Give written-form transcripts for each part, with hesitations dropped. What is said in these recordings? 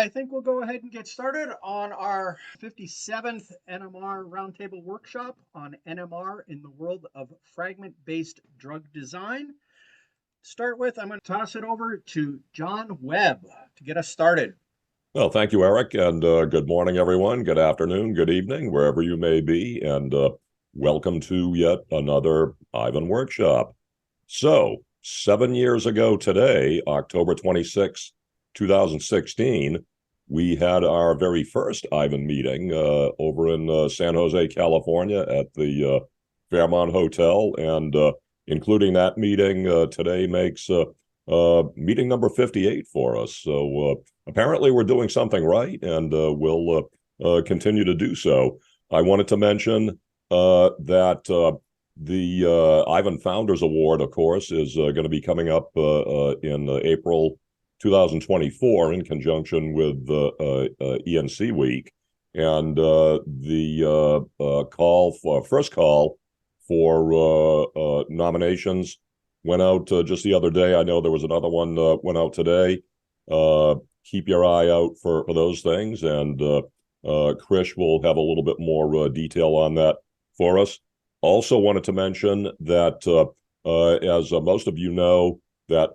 I think we'll go ahead and get started on our 57th NMR Roundtable Workshop on NMR in the world of fragment-based drug design. To start with, I'm going to toss it over to John Webb to get us started. Well, thank you, Eric, and good morning, everyone. Good afternoon, good evening, wherever you may be, and welcome to yet another Ivan Workshop. So, 7 years ago today, October 26, 2016, we had our very first Ivan meeting over in San Jose, California at the Fairmont Hotel, and including that meeting today makes meeting number 58 for us. So apparently we're doing something right, and we'll continue to do so. I wanted to mention that the Ivan Founders Award, of course, is going to be coming up in April 2024 in conjunction with ENC Week. And the first call for nominations went out just the other day. I know there was another one went out today. Keep your eye out for those things, and Krish will have a little bit more detail on that for us. Also wanted to mention that, as most of you know, that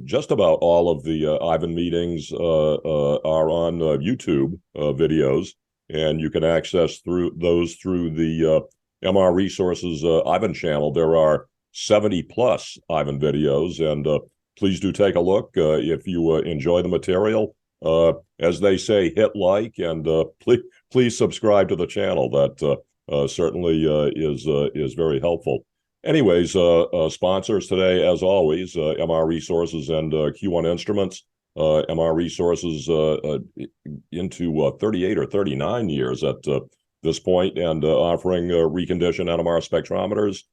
just about all of the Ivan meetings are on YouTube videos, and you can access those through the MR Resources Ivan channel. There are 70 plus Ivan videos, and please do take a look if you enjoy the material. As they say, hit like, and please subscribe to the channel. That certainly is very helpful. Anyways, sponsors today, as always, MR Resources and Q1 Instruments. MR Resources into 38 or 39 years at this point, and offering reconditioned NMR spectrometers,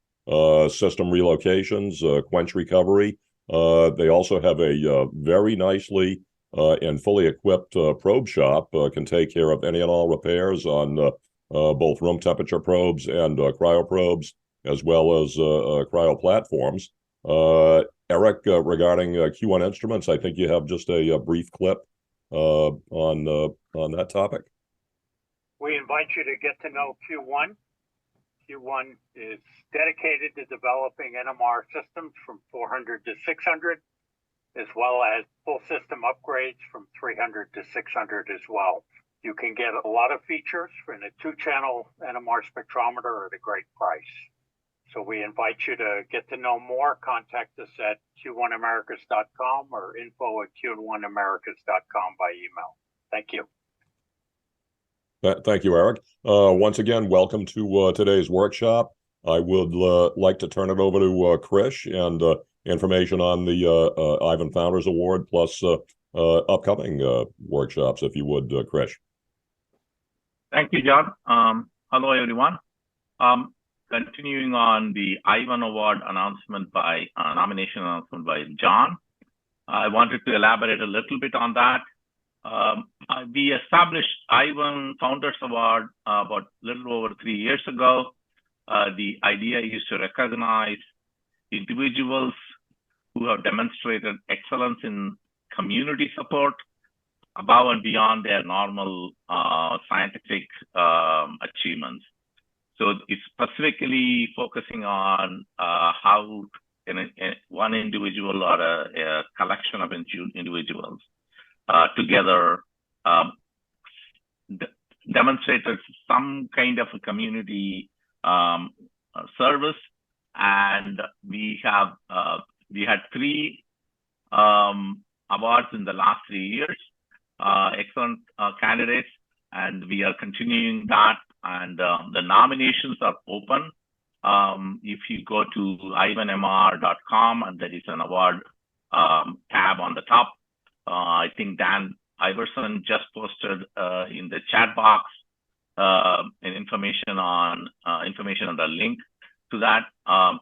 system relocations, quench recovery. They also have a very nicely and fully equipped probe shop, can take care of any and all repairs on both room temperature probes and cryo probes, as well as cryo platforms. Eric, regarding Q1 Instruments, I think you have just a brief clip on that topic. We invite you to get to know Q1. Q1 is dedicated to developing NMR systems from 400 to 600, as well as full system upgrades from 300 to 600 as well. You can get a lot of features in a 2-channel NMR spectrometer at a great price. So we invite you to get to know more. Contact us at q1americas.com or info@q1americas.com by email. Thank you. Thank you, Eric. Once again, welcome to today's workshop. I would like to turn it over to Krish and information on the Ivan Founders Award plus upcoming workshops, if you would, Krish. Thank you, John. Hello, everyone. Continuing on the Ivan Award announcement nomination announcement by John, I wanted to elaborate a little bit on that. We established Ivan Founders Award about a little over 3 years ago. The idea is to recognize individuals who have demonstrated excellence in community support above and beyond their normal scientific achievements. So it's specifically focusing on how one individual or a collection of individuals together demonstrated some kind of a community service. And we had 3 awards in the last 3 years, excellent candidates, and we are continuing that. And the nominations are open. If you go to ivanmr.com, and there is an award tab on the top. I think Dan Iverson just posted in the chat box information on the link to that.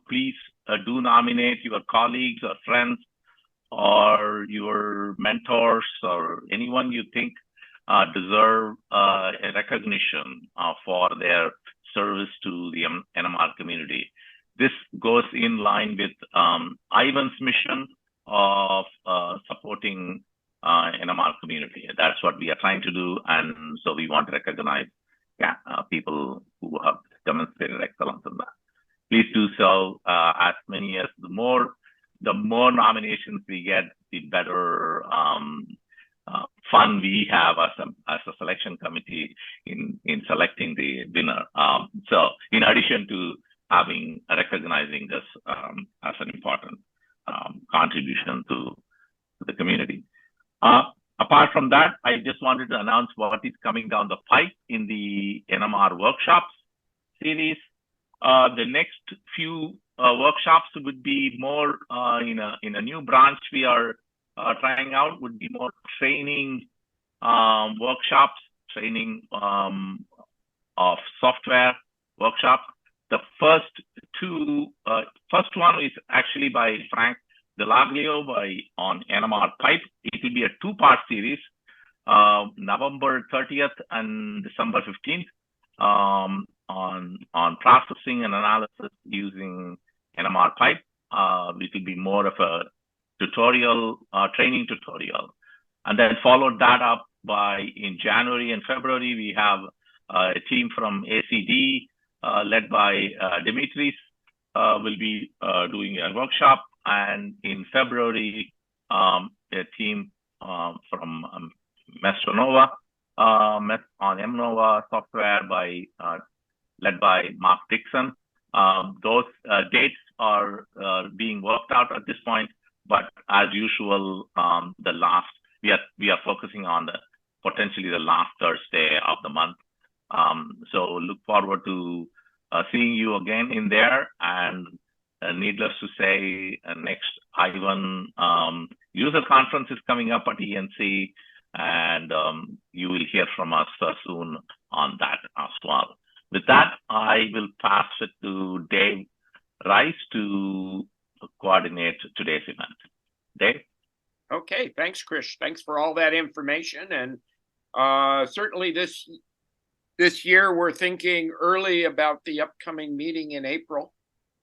Please do nominate your colleagues or friends or your mentors or anyone you think deserve a recognition for their service to the NMR community. This goes in line with Ivan's mission of supporting NMR community. That's what we are trying to do, and so we want to recognize people who have demonstrated excellence in that. Please do so. As many as the more nominations we get, the better fun we have as a selection committee in selecting the winner. So in addition to recognizing this as an important contribution to the community. Apart from that, I just wanted to announce what is coming down the pipe in the NMR workshops series. The next few workshops would be more in a new branch we are trying out, would be more training workshops, training of software workshops. The first one is actually by Frank Delaglio on NMR pipe. It will be a two-part series, November 30th and December 15th, on processing and analysis using NMR pipe. It will be more of a tutorial, training tutorial. And then followed that up by, in January and February, we have a team from ACD led by Dimitris will be doing a workshop. And in February, a team from Mestronova on MNOVA software led by Mark Dixon. Those dates are being worked out at this point, but as usual, we are focusing on potentially the last Thursday of the month. So look forward to seeing you again in there. And needless to say, next Ivan user conference is coming up at ENC, and you will hear from us soon on that as well. With that, I will pass it to Dave Rice to coordinate today's event. Dave? Okay, thanks, Krish. Thanks for all that information. And certainly this year, we're thinking early about the upcoming meeting in April.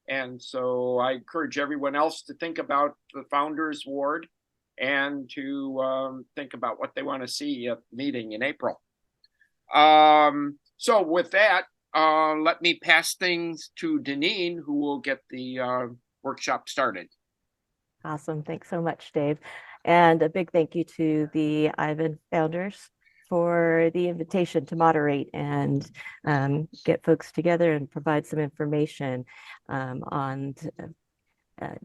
And so I encourage everyone else to think about the Founders Ward and to think about what they want to see at the meeting in April. So with that, let me pass things to Deneen, who will get the workshop started. Awesome. Thanks so much, Dave. And a big thank you to the Ivan founders for the invitation to moderate and get folks together and provide some information on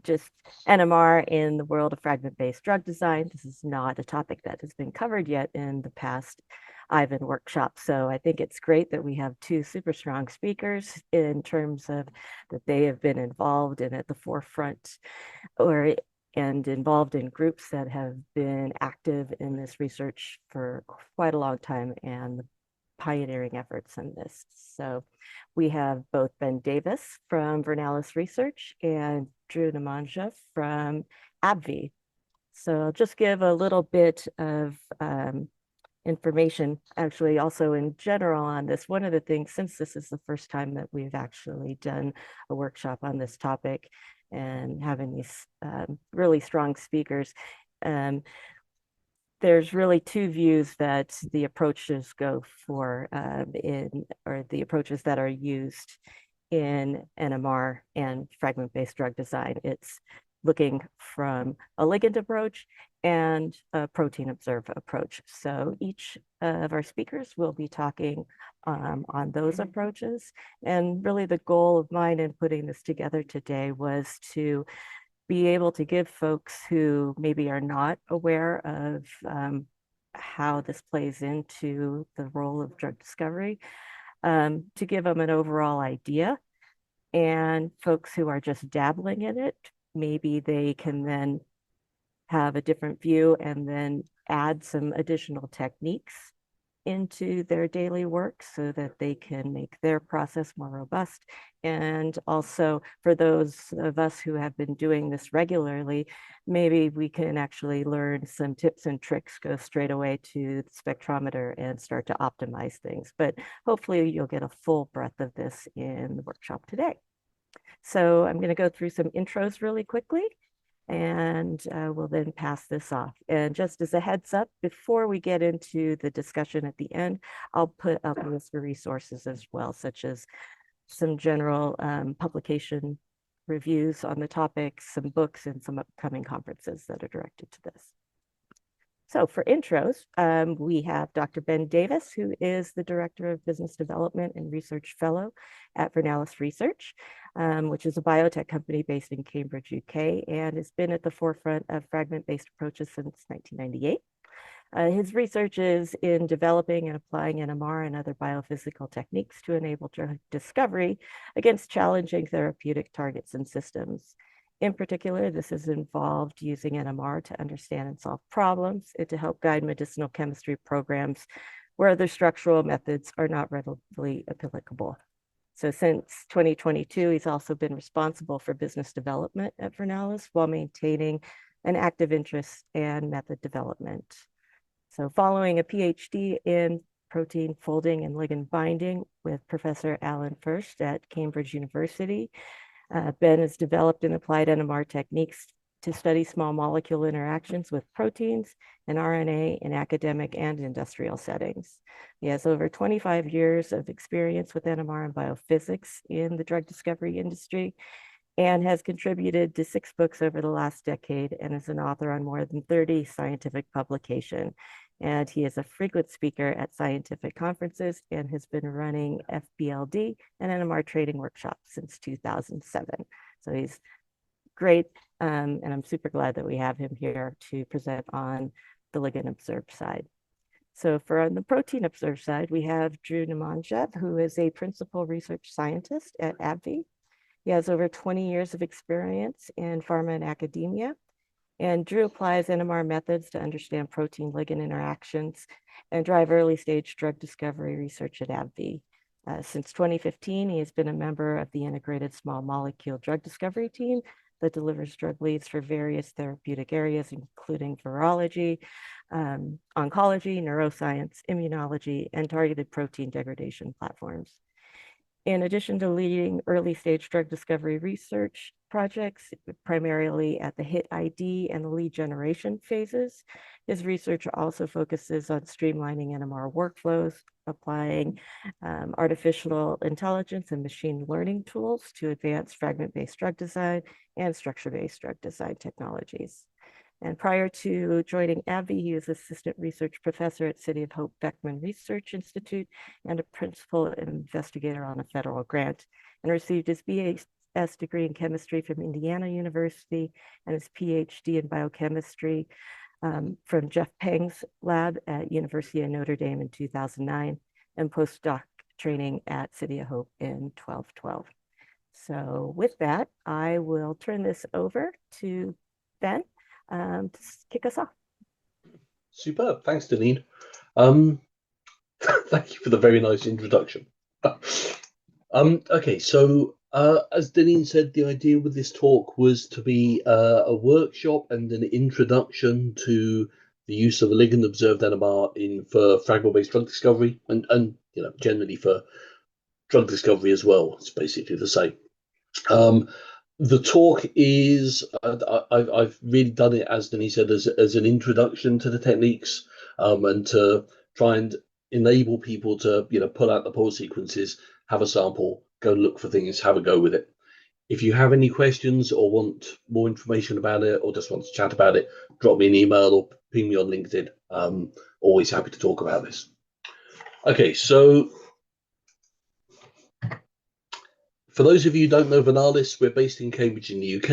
just NMR in the world of fragment-based drug design. This is not a topic that has been covered yet in the past Ivan workshop. So I think it's great that we have two super strong speakers in terms of that they have been involved and at the forefront and involved in groups that have been active in this research for quite a long time and pioneering efforts in this. So we have both Ben Davis from Vernalis Research and Drew Nemanja from AbbVie. So I'll just give a little bit of information, actually, also in general on this. One of the things, since this is the first time that we've actually done a workshop on this topic and having these really strong speakers, there's really two views that the approaches go for the approaches that are used in NMR and fragment-based drug design. It's looking from a ligand approach and a protein observe approach. So each of our speakers will be talking on those approaches. And really the goal of mine in putting this together today was to be able to give folks who maybe are not aware of how this plays into the role of drug discovery, to give them an overall idea. And folks who are just dabbling in it, maybe they can then have a different view and then add some additional techniques into their daily work so that they can make their process more robust. And also for those of us who have been doing this regularly, maybe we can actually learn some tips and tricks, go straight away to the spectrometer and start to optimize things. But hopefully you'll get a full breadth of this in the workshop today. So I'm going to go through some intros really quickly. and we'll then pass this off. And just as a heads up, before we get into the discussion at the end, I'll put up a list of resources as well, such as some general publication reviews on the topic, some books, and some upcoming conferences that are directed to this. So for intros, we have Dr. Ben Davis, who is the Director of Business Development and Research Fellow at Vernalis Research, which is a biotech company based in Cambridge, UK, and has been at the forefront of fragment-based approaches since 1998. His research is in developing and applying NMR and other biophysical techniques to enable drug discovery against challenging therapeutic targets and systems. In particular, this has involved using NMR to understand and solve problems and to help guide medicinal chemistry programs where other structural methods are not readily applicable. So since 2022, he's also been responsible for business development at Vernalis while maintaining an active interest and method development. So following a PhD in protein folding and ligand binding with Professor Alan Furst at Cambridge University, Ben has developed and applied NMR techniques to study small molecule interactions with proteins and RNA in academic and industrial settings. He has over 25 years of experience with NMR and biophysics in the drug discovery industry and has contributed to 6 books over the last decade and is an author on more than 30 scientific publications. And he is a frequent speaker at scientific conferences and has been running FBLD and NMR training workshops since 2007. So he's great, and I'm super glad that we have him here to present on the ligand observed side. So for on the protein observed side, we have Drew Nemanjev, who is a principal research scientist at AbbVie. He has over 20 years of experience in pharma and academia. And Drew applies NMR methods to understand protein ligand interactions and drive early stage drug discovery research at AbbVie. Since 2015, he has been a member of the integrated small molecule drug discovery team that delivers drug leads for various therapeutic areas, including virology, oncology, neuroscience, immunology, and targeted protein degradation platforms. In addition to leading early stage drug discovery research projects, primarily at the hit ID and the lead generation phases, his research also focuses on streamlining NMR workflows, applying artificial intelligence and machine learning tools to advance fragment-based drug design and structure-based drug design technologies. And prior to joining AbbVie, he was assistant research professor at City of Hope Beckman Research Institute and a principal investigator on a federal grant, and received his BS degree in chemistry from Indiana University and his PhD in biochemistry from Jeff Peng's lab at University of Notre Dame in 2009, and postdoc training at City of Hope in 2012. So with that, I will turn this over to Ben to kick us off. Superb. Thanks, Deneen. Thank you for the very nice introduction. Okay, so as Deneen said, the idea with this talk was to be a workshop and an introduction to the use of a ligand observed NMR for fragment-based drug discovery and generally for drug discovery as well. It's basically the same. The talk is, I've really done it, as Denise said, as an introduction to the techniques and to try and enable people to, pull out the pull sequences, have a sample, go look for things, have a go with it. If you have any questions or want more information about it or just want to chat about it, drop me an email or ping me on LinkedIn. Always happy to talk about this. Okay, so for those of you who don't know Vernalis, we're based in Cambridge in the UK.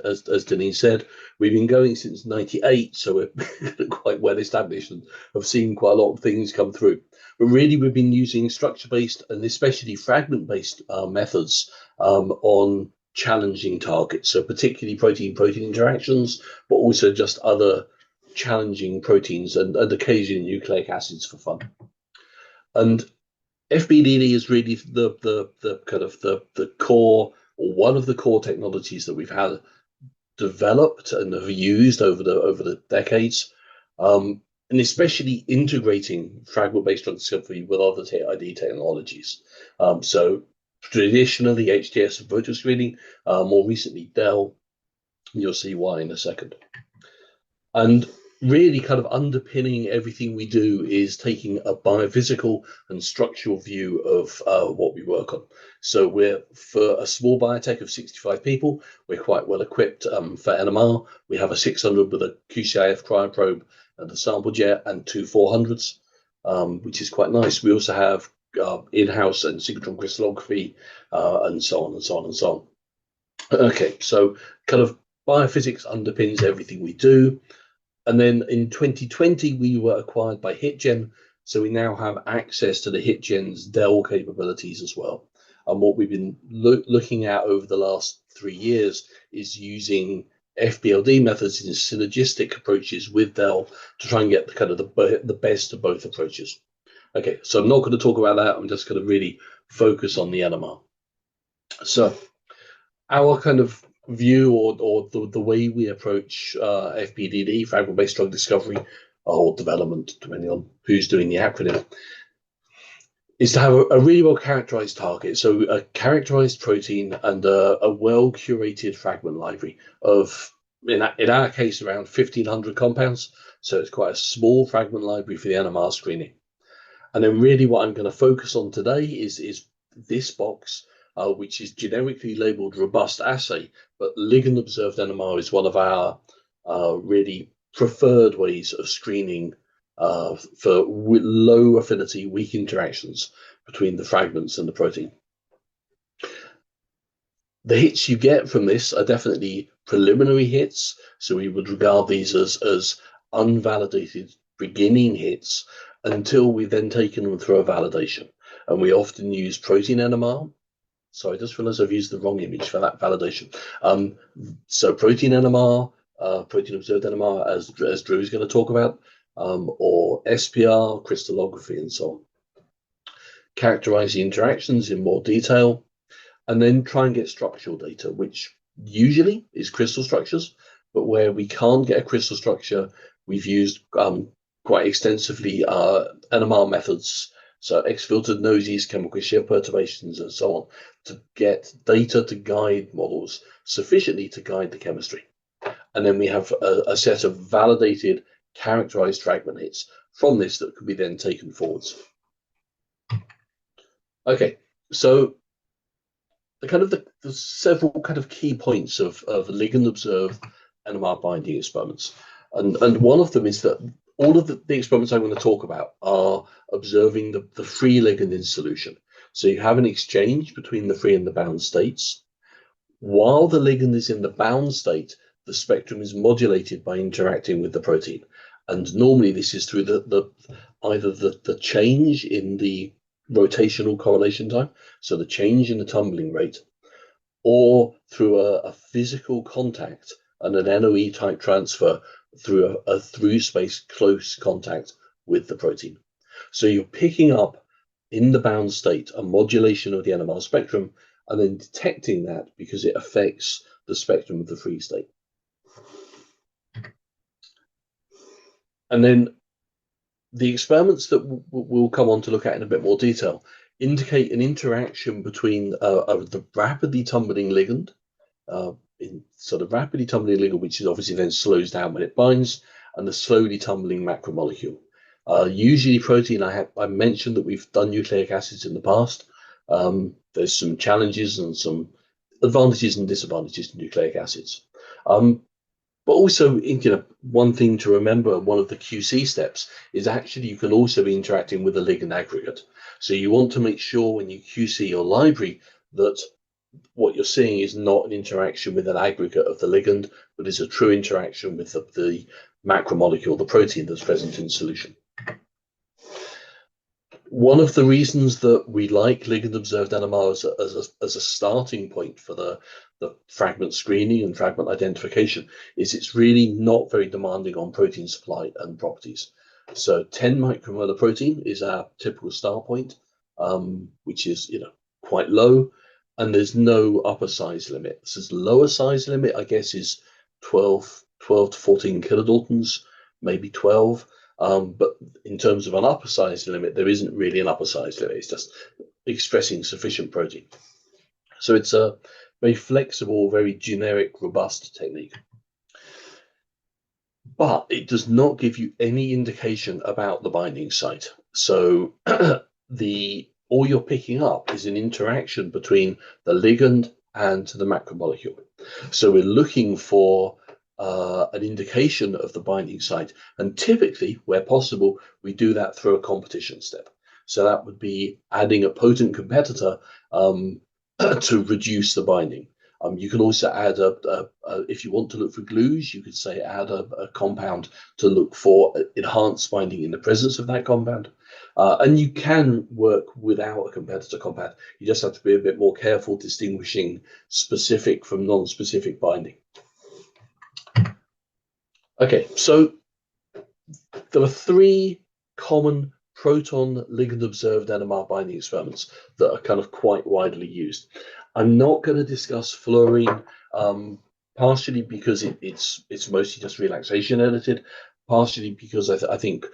As Denise said, we've been going since '98, so we're quite well established and have seen quite a lot of things come through. But really, we've been using structure-based and especially fragment-based methods on challenging targets, so particularly protein-protein interactions, but also just other challenging proteins and occasionally nucleic acids for fun. And FBDD is really the kind of the core, or one of the core technologies that we've had developed and have used over the decades, and especially integrating fragment-based drug discovery with other ID technologies. So traditionally HTS and protein screening, more recently DEL, You'll see why in a second. And really kind of underpinning everything we do is taking a biophysical and structural view of what we work on. So for a small biotech of 65 people, we're quite well equipped for NMR. We have a 600 with a QCIF cryoprobe and a sample jet and two 400s, which is quite nice. We also have in-house and synchrotron crystallography and so on and so on and so on. Okay, so kind of biophysics underpins everything we do. And then in 2020, we were acquired by HitGen. So we now have access to the HitGen's Dell capabilities as well. And what we've been looking at over the last 3 years is using FBLD methods in synergistic approaches with Dell to try and get the kind of the best of both approaches. Okay, so I'm not going to talk about that. I'm just going to really focus on the NMR. So our kind of view or the way we approach FBDD, fragment-based drug discovery or development, depending on who's doing the acronym, is to have a really well characterized target. So a characterized protein and a well curated fragment library of, in our case, around 1,500 compounds. So it's quite a small fragment library for the NMR screening. And then really what I'm going to focus on today is this box, which is generically labeled robust assay, but ligand observed NMR is one of our really preferred ways of screening for low affinity, weak interactions between the fragments and the protein. The hits you get from this are definitely preliminary hits, so we would regard these as unvalidated beginning hits until we've then taken them through a validation. And we often use protein NMR. So I just realized I've used the wrong image for that validation. So protein NMR, protein observed NMR, as Drew is going to talk about, or SPR, crystallography, and so on. Characterize the interactions in more detail, and then try and get structural data, which usually is crystal structures, but where we can't get a crystal structure, we've used quite extensively NMR methods, so X-filtered noses, chemical shear perturbations, and so on, to get data to guide models sufficiently to guide the chemistry. And then we have a set of validated, characterized fragment hits from this that could be then taken forwards. Okay, so the several kind of key points of ligand observed NMR binding experiments, and one of them is that all of the experiments I'm going to talk about are observing the free ligand in solution. So you have an exchange between the free and the bound states. While the ligand is in the bound state, the spectrum is modulated by interacting with the protein. And normally this is through either the change in the rotational correlation time, so the change in the tumbling rate, or through a physical contact and an NOE type transfer through a through space close contact with the protein. So you're picking up in the bound state a modulation of the NMR spectrum and then detecting that because it affects the spectrum of the free state. And then the experiments that we'll come on to look at in a bit more detail indicate an interaction between the rapidly tumbling ligand, which is obviously then slows down when it binds, and the slowly tumbling macromolecule. Usually protein, I mentioned that we've done nucleic acids in the past. There's some challenges and some advantages and disadvantages to nucleic acids. But also, one thing to remember, one of the QC steps is actually you can also be interacting with a ligand aggregate. So you want to make sure when you QC your library that what you're seeing is not an interaction with an aggregate of the ligand, but is a true interaction with the macromolecule, the protein that's present in solution. One of the reasons that we like ligand observed NMR as a starting point for the fragment screening and fragment identification is it's really not very demanding on protein supply and properties. So 10 micromolar protein is our typical start point, which is quite low, and there's no upper size limit. So the lower size limit, I guess, is 12 to 14 kilodaltons, maybe 12. But in terms of an upper size limit, there isn't really an upper size limit. It's just expressing sufficient protein. So it's very flexible, very generic, robust technique. But it does not give you any indication about the binding site. So all you're picking up is an interaction between the ligand and the macromolecule. So we're looking for an indication of the binding site, and typically, where possible, we do that through a competition step. So that would be adding a potent competitor to reduce the binding. You can also add if you want to look for glues, you could say add a compound to look for enhanced binding in the presence of that compound. And you can work without a competitor compound. You just have to be a bit more careful distinguishing specific from non-specific binding. Okay, so there are 3 common proton ligand observed NMR binding experiments that are kind of quite widely used. I'm not going to discuss fluorine, partially because it's mostly just relaxation edited, partially because I think,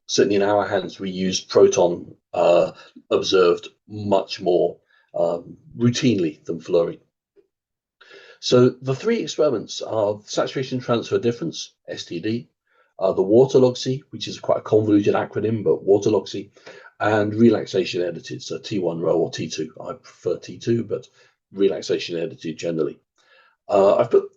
certainly in our hands, we use proton observed much more routinely than fluorine. So the 3 experiments are saturation transfer difference, STD, the water logsy, which is quite a convoluted acronym, but water logsy, and relaxation edited, so T1 row or T2. I prefer T2, but relaxation edited generally. I've put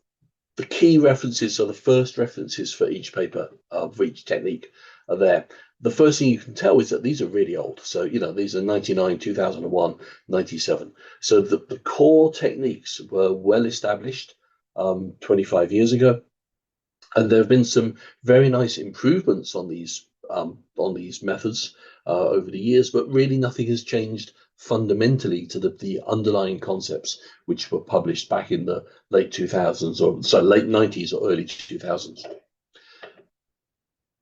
the key references, so the first references for each paper, for each technique are there. The first thing you can tell is that these are really old. So, these are 99, 2001, 97. So the core techniques were well established 25 years ago. And there have been some very nice improvements on these methods over the years, but really nothing has changed fundamentally to the underlying concepts which were published back in the late 2000s, or so late 90s or early 2000s.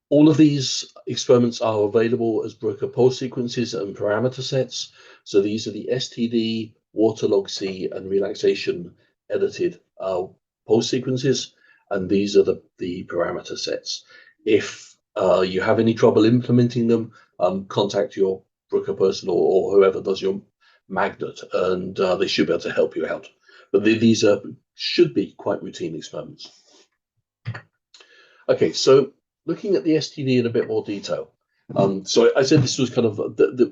All of these experiments are available as Bruker pulse sequences and parameter sets. So these are the STD, water logsy, and relaxation edited pulse sequences, and these are the parameter sets. If you have any trouble implementing them, contact your Bruker person or whoever does your magnet, and they should be able to help you out. But these should be quite routine experiments. Okay, so looking at the STD in a bit more detail. So I said this was kind of,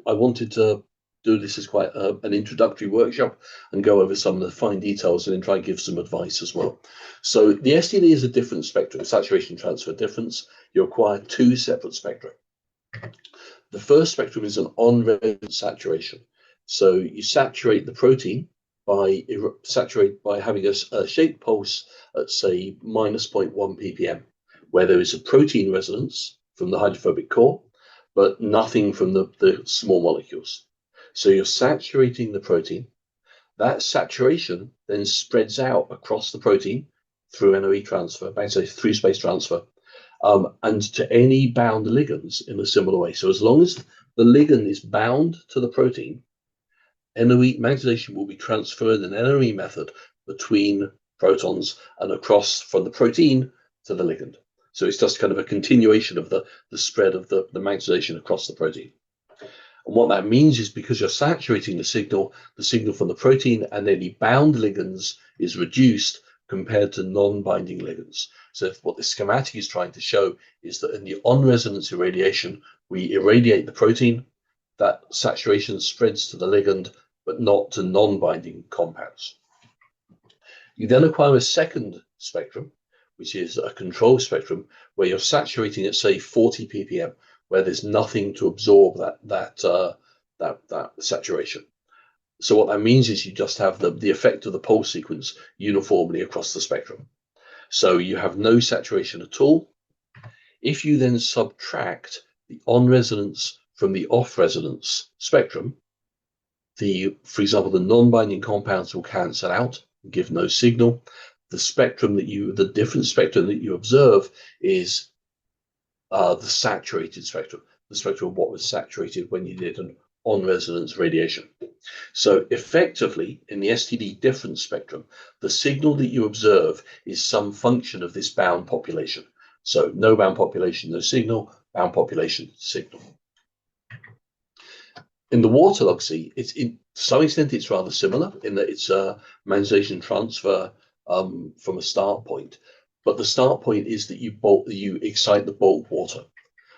I wanted to do this as quite an introductory workshop and go over some of the fine details and then try and give some advice as well. So the STD is a different spectrum, saturation transfer difference. You acquire 2 separate spectra. The first spectrum is an on-resonance saturation. So you saturate the protein by having a shaped pulse at, say, minus 0.1 ppm, where there is a protein resonance from the hydrophobic core, but nothing from the small molecules. So you're saturating the protein. That saturation then spreads out across the protein through NOE transfer, basically through space transfer, and to any bound ligands in a similar way. So as long as the ligand is bound to the protein, NOE magnetization will be transferred in an NOE method between protons and across from the protein to the ligand. So it's just kind of a continuation of the spread of the magnetization across the protein. And what that means is because you're saturating the signal from the protein and any bound ligands is reduced compared to non-binding ligands. So what the schematic is trying to show is that in the on-resonance irradiation, we irradiate the protein, that saturation spreads to the ligand, but not to non-binding compounds. You then acquire a second spectrum, which is a control spectrum, where you're saturating at, say, 40 ppm, where there's nothing to absorb that saturation. So what that means is you just have the effect of the pulse sequence uniformly across the spectrum. So you have no saturation at all. If you then subtract the on-resonance from the off-resonance spectrum, for example, the non-binding compounds will cancel out and give no signal. The different spectrum that you observe is the saturated spectrum, the spectrum of what was saturated when you did an on-resonance radiation. So effectively, in the STD difference spectrum, the signal that you observe is some function of this bound population. So no bound population, no signal, bound population, signal. In the water log C, to some extent it's rather similar in that it's a magnetization transfer from a start point, but the start point is that you excite the bulk water.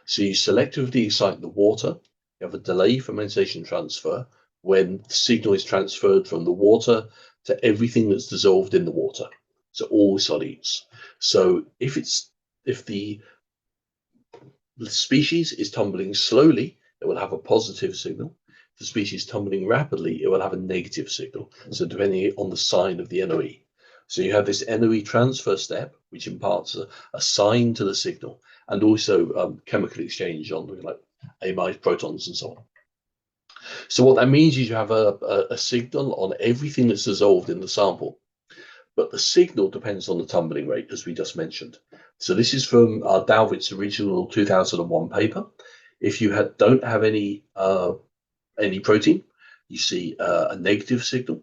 So you selectively excite the water. You have a delay for magnetization transfer when the signal is transferred from the water to everything that's dissolved in the water. So all solids. So if the species is tumbling slowly, it will have a positive signal. If the species is tumbling rapidly, it will have a negative signal. So depending on the sign of the NOE. So you have this NOE transfer step, which imparts a sign to the signal, and also chemical exchange on like amide protons and so on. So what that means is you have a signal on everything that's dissolved in the sample, but the signal depends on the tumbling rate, as we just mentioned. So this is from Dalvitz's original 2001 paper. If you don't have any protein, you see a negative signal.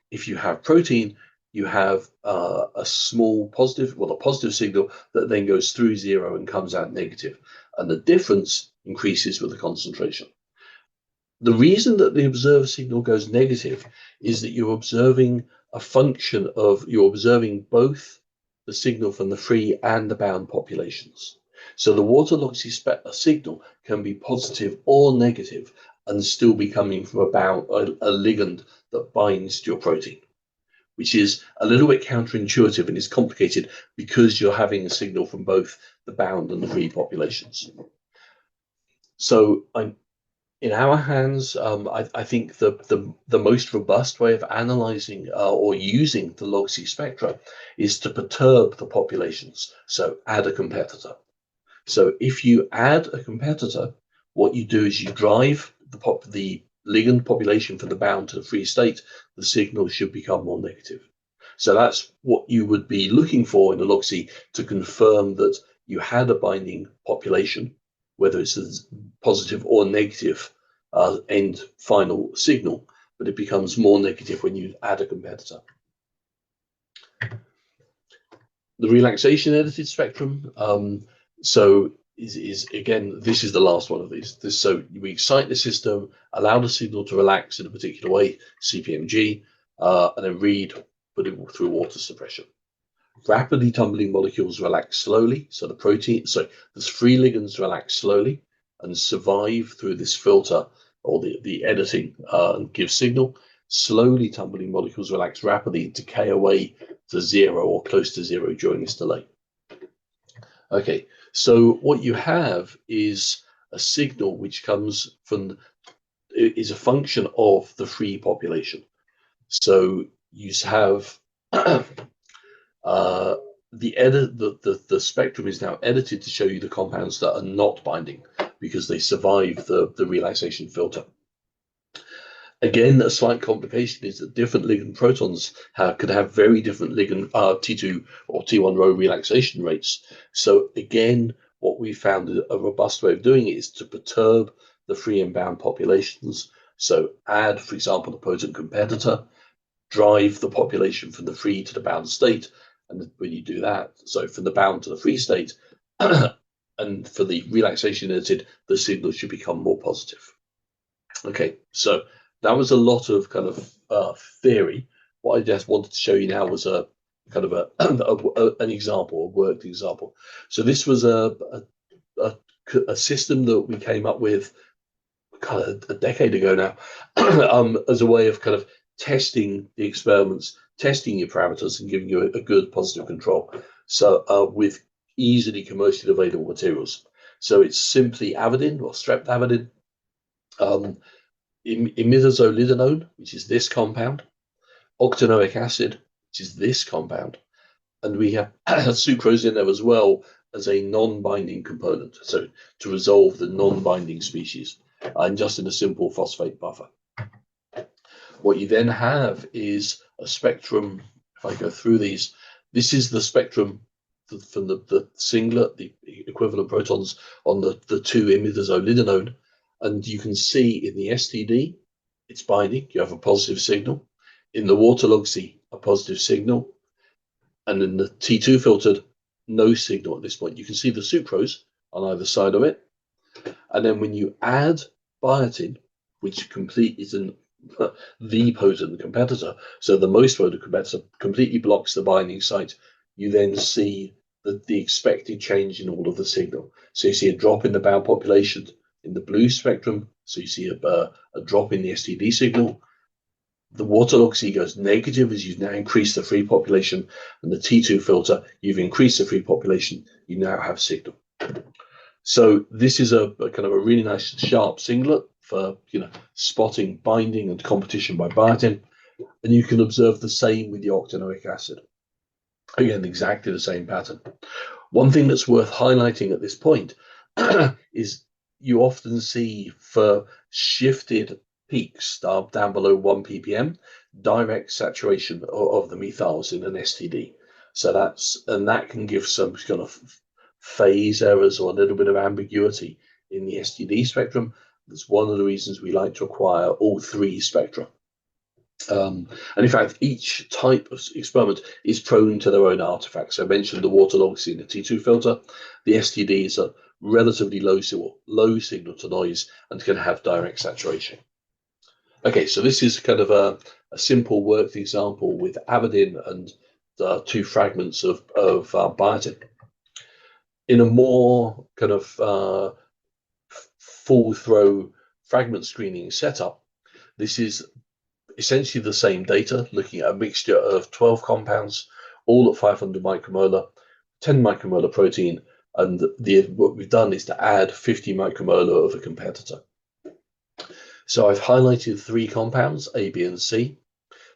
If you have protein, you have a small positive, a positive signal that then goes through zero and comes out negative. And the difference increases with the concentration. The reason that the observed signal goes negative is that you're observing you're observing both the signal from the free and the bound populations. So the water log C signal can be positive or negative and still be coming from a ligand that binds to your protein, which is a little bit counterintuitive and is complicated because you're having a signal from both the bound and the free populations. So in our hands, I think the most robust way of analyzing or using the log C spectra is to perturb the populations. So add a competitor. So if you add a competitor, what you do is you drive the ligand population from the bound to the free state. The signal should become more negative. So that's what you would be looking for in a log C to confirm that you had a binding population, whether it's a positive or negative end final signal, but it becomes more negative when you add a competitor. The relaxation edited spectrum. So again, this is the last one of these. So we excite the system, allow the signal to relax in a particular way, CPMG, and then put it through water suppression. Rapidly tumbling molecules relax slowly. So the free ligands relax slowly and survive through this filter or the editing and give signal. Slowly tumbling molecules relax rapidly, decay away to zero or close to zero during this delay. Okay, so what you have is a signal which comes from, is a function of the free population. So you have the spectrum is now edited to show you the compounds that are not binding because they survive the relaxation filter. Again, a slight complication is that different ligand protons could have very different ligand T2 or T1 row relaxation rates. So again, what we found a robust way of doing it is to perturb the free and bound populations. So add, for example, the potent competitor, drive the population from the free to the bound state. And when you do that, so from the bound to the free state, and for the relaxation edited, the signal should become more positive. Okay, so that was a lot of kind of theory. What I just wanted to show you now was a kind of an example, a worked example. So this was a system that we came up with kind of a decade ago now, as a way of kind of testing the experiments, testing your parameters, and giving you a good positive control. So with easily commercially available materials. So it's simply avidin or streptavidin, imidazolidanone, which is this compound, octanoic acid, which is this compound, and we have sucrose in there as well as a non-binding component, so to resolve the non-binding species, and just in a simple phosphate buffer. What you then have is a spectrum. If I go through these, this is the spectrum from the singlet, the equivalent protons on the 2-imidazolidanone. And you can see in the STD, it's binding. You have a positive signal. In the water log C, a positive signal. And in the T2 filtered, no signal at this point. You can see the sucrose on either side of it. And then when you add biotin, which isn't the potent competitor. So the most potent competitor completely blocks the binding site. You then see the expected change in all of the signal. So you see a drop in the bound population in the blue spectrum. So you see a drop in the STD signal. The water loxy goes negative as you've now increased the free population, and the T2 filter, you've increased the free population, you now have signal. So this is a kind of a really nice sharp singlet for spotting binding and competition by biotin, and you can observe the same with the octanoic acid. Again, exactly the same pattern. One thing that's worth highlighting at this point is you often see for shifted peaks down below 1 ppm, direct saturation of the methyls in an STD. So that can give some kind of phase errors or a little bit of ambiguity in the STD spectrum. That's one of the reasons we like to acquire all three spectra. And in fact, each type of experiment is prone to their own artifacts. I mentioned the water loxy in the T2 filter. The STD is a relatively low signal to noise and can have direct saturation. Okay, so this is kind of a simple worked example with avidin and 2 fragments of biotin. In a more kind of full throw fragment screening setup, this is essentially the same data, looking at a mixture of 12 compounds, all at 500 micromolar, 10 micromolar protein, and what we've done is to add 50 micromolar of a competitor. So I've highlighted 3 compounds, A, B, and C.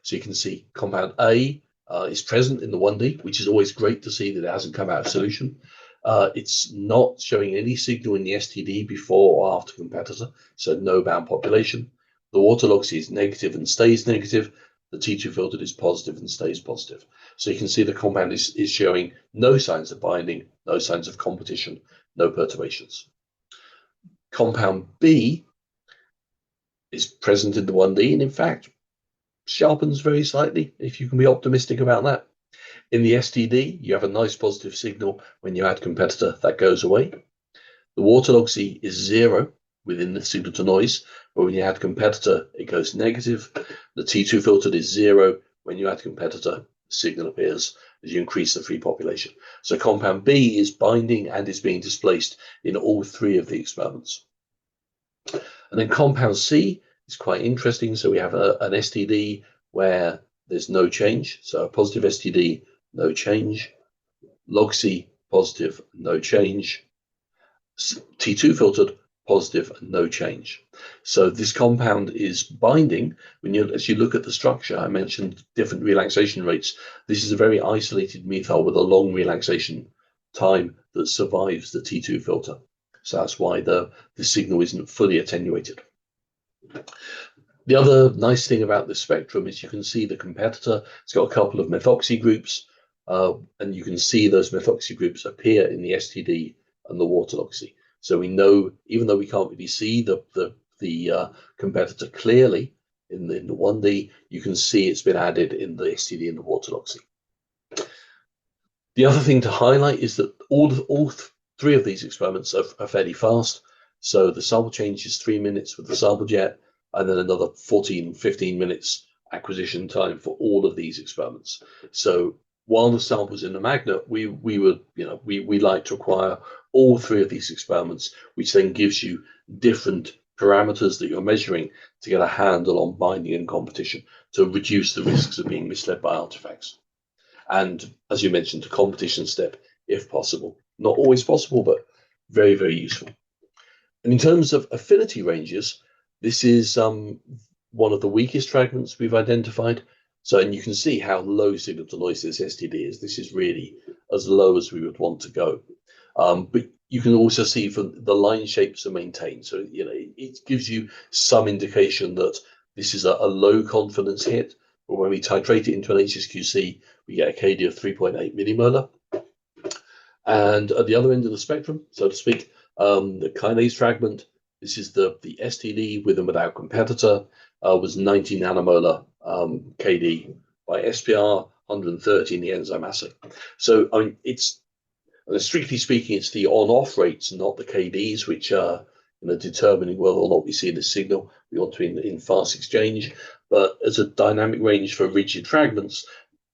So you can see compound A is present in the 1D, which is always great to see that it hasn't come out of solution. It's not showing any signal in the STD before or after competitor, so no bound population. The water loxy is negative and stays negative. The T2 filtered is positive and stays positive. So you can see the compound is showing no signs of binding, no signs of competition, no perturbations. Compound B is present in the 1D and in fact sharpens very slightly, if you can be optimistic about that. In the STD, you have a nice positive signal. When you add competitor, that goes away. The water loxy is 0 within the signal to noise, but when you add competitor, it goes negative. The T2 filtered is 0. When you add competitor, the signal appears as you increase the free population. So compound B is binding and is being displaced in all 3 of the experiments. And then compound C is quite interesting. So we have an STD where there's no change. So a positive STD, no change. Loxy, positive, no change. T2 filtered, positive, and no change. So this compound is binding. As you look at the structure, I mentioned different relaxation rates. This is a very isolated methyl with a long relaxation time that survives the T2 filter. So that's why the signal isn't fully attenuated. The other nice thing about this spectrum is you can see the competitor. It's got a couple of methoxy groups, and you can see those methoxy groups appear in the STD and the water loxy. So we know, even though we can't really see the competitor clearly in the 1D, you can see it's been added in the STD and the water loxy. The other thing to highlight is that all 3 of these experiments are fairly fast. So the sample change is 3 minutes with the sample jet, and then another 15 minutes acquisition time for all of these experiments. So while the sample's in the magnet, we like to acquire all 3 of these experiments, which then gives you different parameters that you're measuring to get a handle on binding and competition to reduce the risks of being misled by artifacts. And as you mentioned, a competition step, if possible. Not always possible, but very, very useful. And in terms of affinity ranges, this is one of the weakest fragments we've identified. So, and you can see how low signal to noise this STD is. This is really as low as we would want to go. But you can also see from the line shapes are maintained. So, it gives you some indication that this is a low confidence hit. But when we titrate it into an HSQC, we get a KD of 3.8 millimolar. And at the other end of the spectrum, so to speak, the kinase fragment, this is the STD with and without competitor, was 90 nanomolar KD by SPR, 130 in the enzyme assay. So, I mean, strictly speaking, it's the on-off rates, not the KDs, which are, determining whether or not we see the signal we want to in fast exchange. But as a dynamic range for rigid fragments,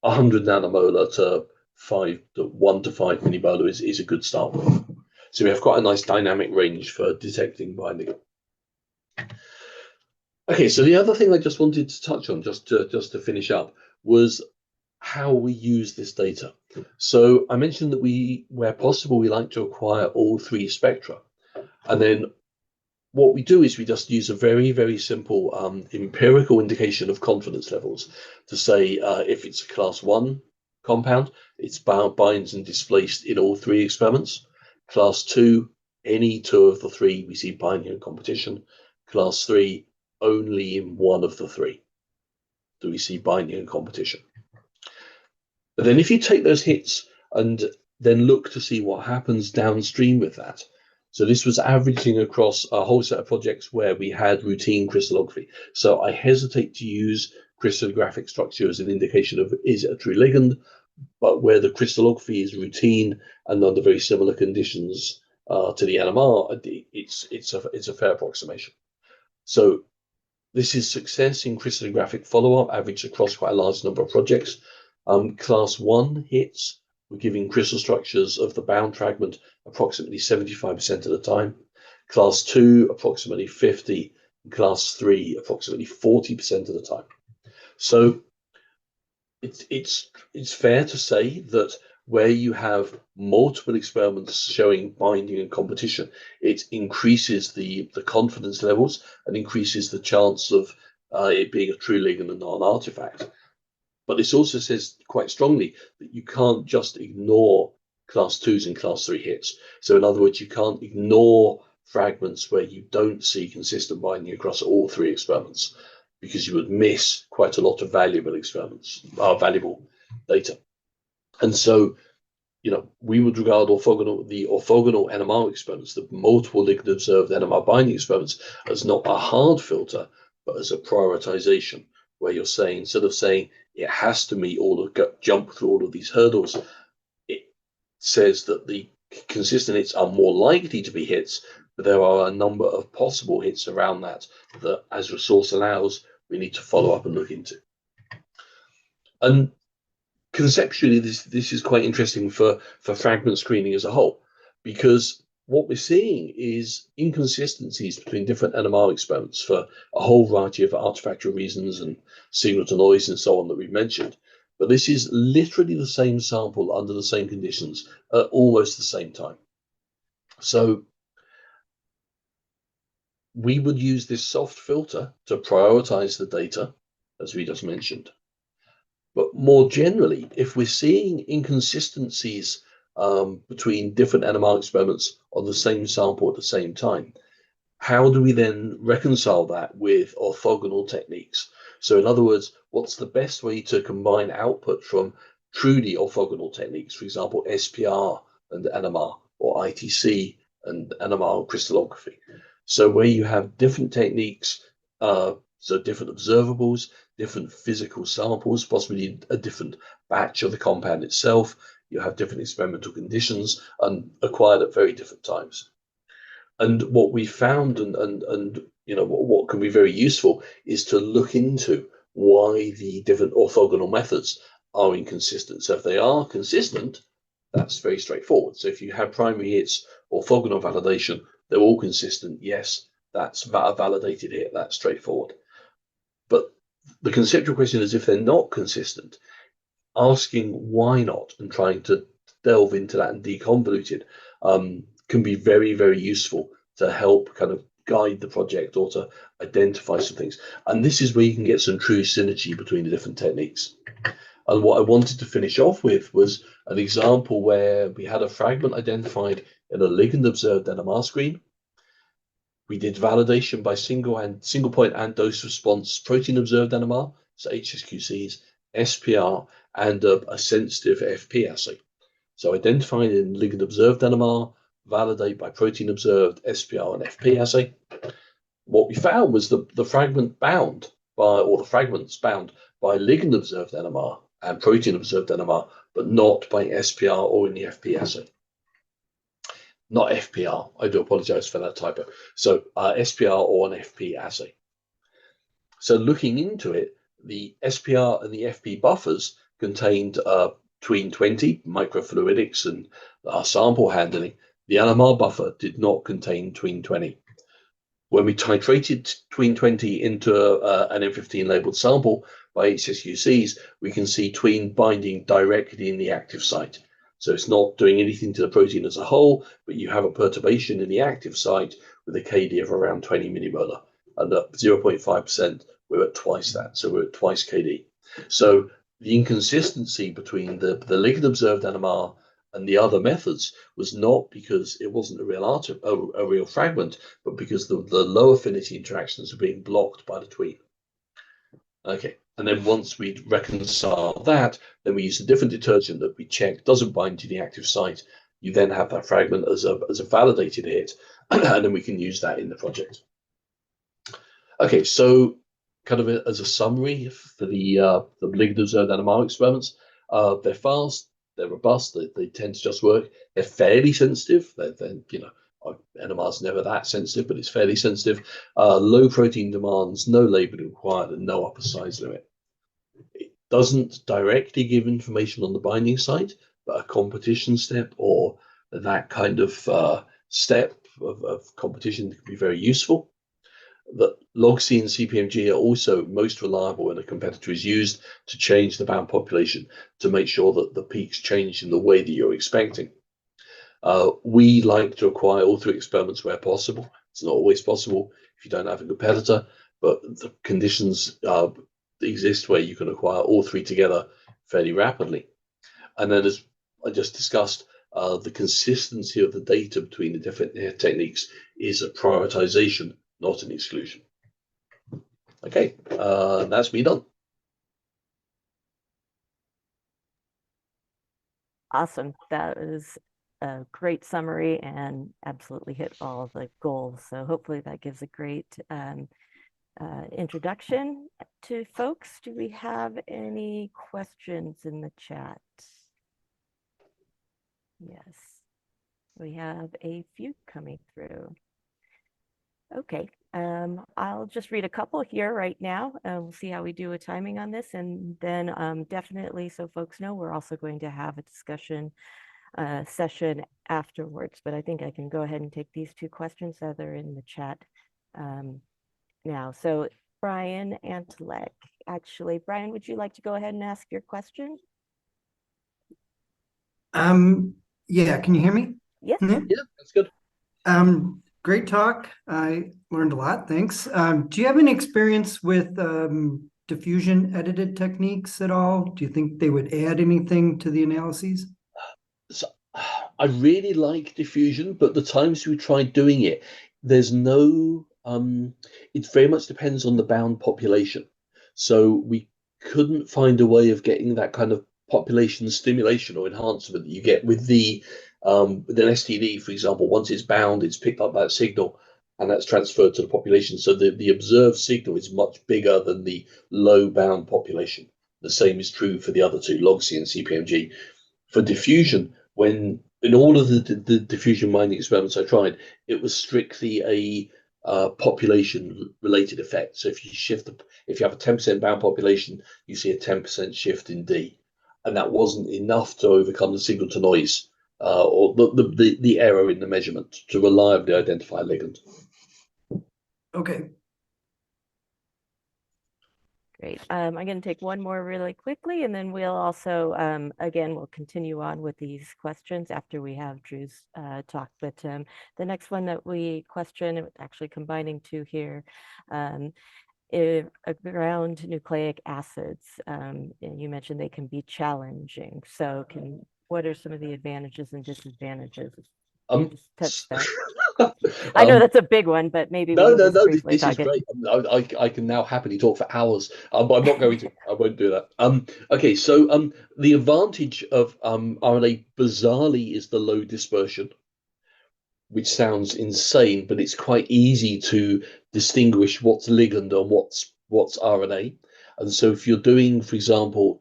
100 nanomolar to 1 to 5 millimolar is a good start with. So we have quite a nice dynamic range for detecting binding. Okay, so the other thing I just wanted to touch on, just to finish up, was how we use this data. So I mentioned that where possible, we like to acquire all 3 spectra. And then what we do is we just use a very, very simple empirical indication of confidence levels to say if it's a class 1 compound, it's binds and displaced in all 3 experiments. Class 2, any 2 of the 3, we see binding and competition. Class 3, only in 1 of the 3 do we see binding and competition. But then if you take those hits and then look to see what happens downstream with that. So this was averaging across a whole set of projects where we had routine crystallography. So I hesitate to use crystallographic structure as an indication of is it a true ligand, but where the crystallography is routine and under very similar conditions to the NMR, it's a fair approximation. So this is success in crystallographic follow-up, averaged across quite a large number of projects. Class 1 hits, we're giving crystal structures of the bound fragment approximately 75% of the time. Class 2, approximately 50%. Class 3, approximately 40% of the time. So it's fair to say that where you have multiple experiments showing binding and competition, it increases the confidence levels and increases the chance of it being a true ligand and not an artifact. But this also says quite strongly that you can't just ignore class 2s and class 3 hits. So in other words, you can't ignore fragments where you don't see consistent binding across all 3 experiments, because you would miss quite a lot of valuable experiments, valuable data. And so, we would regard the orthogonal NMR experiments, the multiple ligand observed NMR binding experiments, as not a hard filter, but as a prioritization, where you're saying, instead of saying it has to meet jump through all of these hurdles, it says that the consistent hits are more likely to be hits, but there are a number of possible hits around that as resource allows, we need to follow up and look into. And conceptually, this is quite interesting for fragment screening as a whole, because what we're seeing is inconsistencies between different NMR experiments for a whole variety of artifactual reasons and signal to noise and so on that we've mentioned. But this is literally the same sample under the same conditions at almost the same time. So we would use this soft filter to prioritize the data, as we just mentioned. But more generally, if we're seeing inconsistencies between different NMR experiments on the same sample at the same time, how do we then reconcile that with orthogonal techniques? So in other words, what's the best way to combine output from truly orthogonal techniques, for example, SPR and NMR, or ITC and NMR crystallography? So where you have different techniques, so different observables, different physical samples, possibly a different batch of the compound itself, you have different experimental conditions and acquired at very different times. And what we found, and what can be very useful, is to look into why the different orthogonal methods are inconsistent. So if they are consistent, that's very straightforward. So if you have primary hits, orthogonal validation, they're all consistent. Yes, that's a validated hit. That's straightforward. But the conceptual question is, if they're not consistent, asking why not and trying to delve into that and deconvolute it can be very, very useful to help kind of guide the project or to identify some things. And this is where you can get some true synergy between the different techniques. And what I wanted to finish off with was an example where we had a fragment identified in a ligand observed NMR screen. We did validation by single point and dose response protein observed NMR, so HSQCs, SPR, and a sensitive FP assay. So identified in ligand observed NMR, validate by protein observed SPR and FP assay. What we found was the fragments bound by ligand observed NMR and protein observed NMR, but not by SPR or in the FP assay. not FPR. I do apologize for that typo. So SPR or an FP assay. So looking into it, the SPR and the FP buffers contained tween 20 microfluidics and sample handling. The NMR buffer did not contain tween 20. When we titrated tween 20 into an M15 labeled sample by HSQCs, we can see tween binding directly in the active site. So it's not doing anything to the protein as a whole, but you have a perturbation in the active site with a KD of around 20 millimolar. And at 0.5%, we're at twice that. So we're at twice KD. So the inconsistency between the ligand observed NMR and the other methods was not because it wasn't a real fragment, but because the low affinity interactions are being blocked by the tween. Okay, and then once we reconcile that, then we use a different detergent that we check doesn't bind to the active site. You then have that fragment as a validated hit, and then we can use that in the project. Okay, so kind of as a summary for the ligand observed NMR experiments, they're fast, they're robust, they tend to just work. They're fairly sensitive. They're you know, NMR's never that sensitive, but it's fairly sensitive. Low protein demands, no labeling required, and no upper size limit. It doesn't directly give information on the binding site, but a competition step or that kind of step of competition can be very useful. The log-C and CPMG are also most reliable when a competitor is used to change the bound population to make sure that the peaks change in the way that you're expecting. We like to acquire all three experiments where possible. It's not always possible if you don't have a competitor, but the conditions exist where you can acquire all three together fairly rapidly. And then, as I just discussed, the consistency of the data between the different techniques is a prioritization, not an exclusion. Okay, that's me done. Awesome. That is a great summary and absolutely hit all the goals. So hopefully that gives a great introduction to folks. Do we have any questions in the chat? Yes, we have a few coming through. Okay, I'll just read a couple here right now. We'll see how we do with timing on this. And then definitely, so folks know, we're also going to have a discussion session afterwards. But I think I can go ahead and take these two questions that are in the chat now. So Brian Antelek, actually, Brian, would you like to go ahead and ask your question? Yeah, can you hear me? Yes. Yeah, that's good. Great talk. I learned a lot. Thanks. Do you have any experience with diffusion edited techniques at all? Do you think they would add anything to the analyses? So, I really like diffusion, but the times we tried doing it, there's no, it very much depends on the bound population. So we couldn't find a way of getting that kind of population stimulation or enhancement that you get with with an STD, for example. Once it's bound, it's picked up that signal and that's transferred to the population. So the observed signal is much bigger than the low bound population. The same is true for the other two, log-C and CPMG. For diffusion, when in all of the diffusion mining experiments I tried, it was strictly a population related effect. So if you have a 10% bound population, you see a 10% shift in D, and that wasn't enough to overcome the signal to noise or the error in the measurement to reliably identify a ligand. Okay. Great. I'm going to take one more really quickly, and then we'll also, again, we'll continue on with these questions after we have Drew's talk. But the next one that we question, actually combining two here, around nucleic acids. You mentioned they can be challenging. So what are some of the advantages and disadvantages? Just touch that. I know that's a big one, but maybe no. briefly This is great. I can now happily talk for hours, but I'm not going to. I won't do that. Okay, so the advantage of RNA bizarrely is the low dispersion, which sounds insane, but it's quite easy to distinguish what's ligand and what's RNA. And so if you're doing, for example,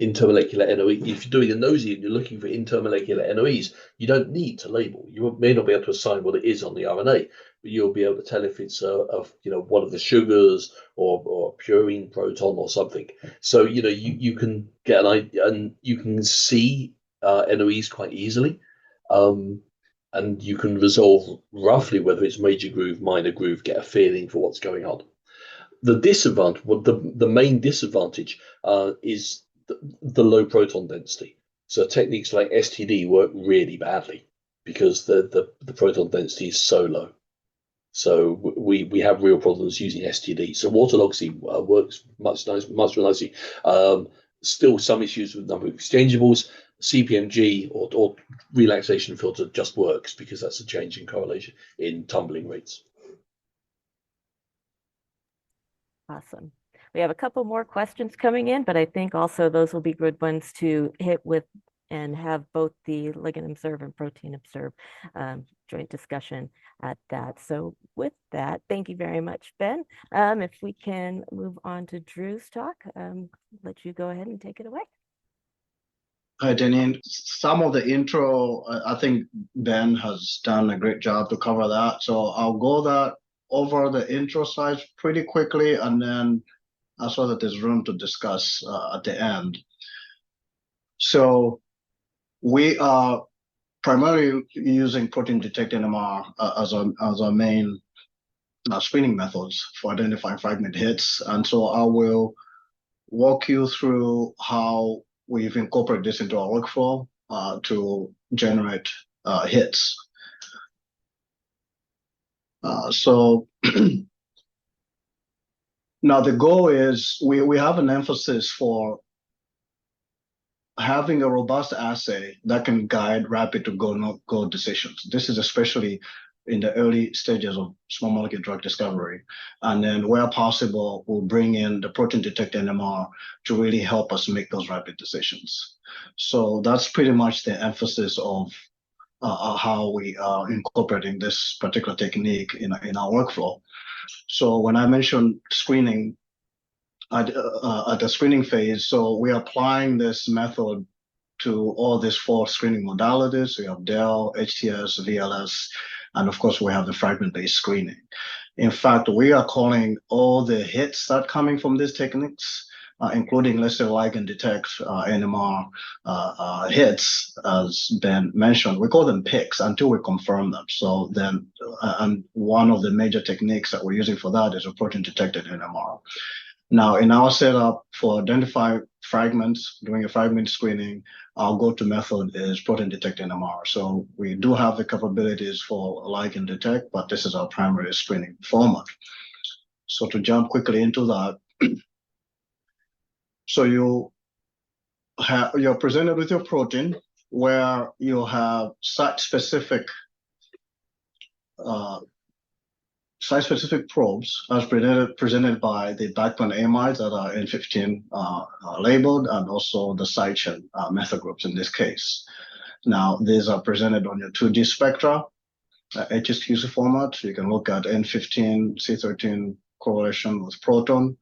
intermolecular NOE, if you're doing a nosy and you're looking for intermolecular NOEs, you don't need to label. You may not be able to assign what it is on the RNA, but you'll be able to tell if it's one of the sugars or a purine proton or something. So you can get an idea, and you can see NOEs quite easily. And you can resolve roughly whether it's major groove, minor groove, get a feeling for what's going on. The disadvantage, the main disadvantage is the low proton density. So techniques like STD work really badly because the proton density is so low. So we have real problems using STD. So orthodoxy works much more nicely. Still some issues with number of exchangeables. CPMG or relaxation filter just works because that's a change in correlation in tumbling rates. Awesome. We have a couple more questions coming in, but I think also those will be good ones to hit with and have both the ligand observe and protein observe joint discussion at that. So with that, thank you very much, Ben. If we can move on to Drew's talk, let you go ahead and take it away. Hi, Deneen. Some of the intro, I think Ben has done a great job to cover that. So I'll go over the intro slides pretty quickly, and then I saw that there's room to discuss at the end. So we are primarily using protein detect NMR as our main screening methods for identifying fragment hits. And so I will walk you through how we've incorporated this into our workflow to generate hits. So now the goal is we have an emphasis for having a robust assay that can guide rapid to go decisions. This is especially in the early stages of small molecule drug discovery. And then where possible, we'll bring in the protein detect NMR to really help us make those rapid decisions. So that's pretty much the emphasis of how we are incorporating this particular technique in our workflow. So when I mentioned screening, at the screening phase, so we're applying this method to all these 4 screening modalities. We have DEL, HTS, VLS, and of course we have the fragment-based screening. In fact, we are calling all the hits that are coming from these techniques, including, let's say, ligand detect, NMR hits, as Ben mentioned. We call them picks until we confirm them. So then, and one of the major techniques that we're using for that is a protein detected NMR. Now, in our setup for identifying fragments, doing a fragment screening, our go-to method is protein detect NMR. So we do have the capabilities for ligand detect, but this is our primary screening format. So to jump quickly into that, so you're presented with your protein where you have site-specific probes as presented by the backbone amides that are N15 labeled, and also the side chain method groups in this case. Now, these are presented on your 2D spectra, HSQC format. You can look at N15, C13 correlation with proton.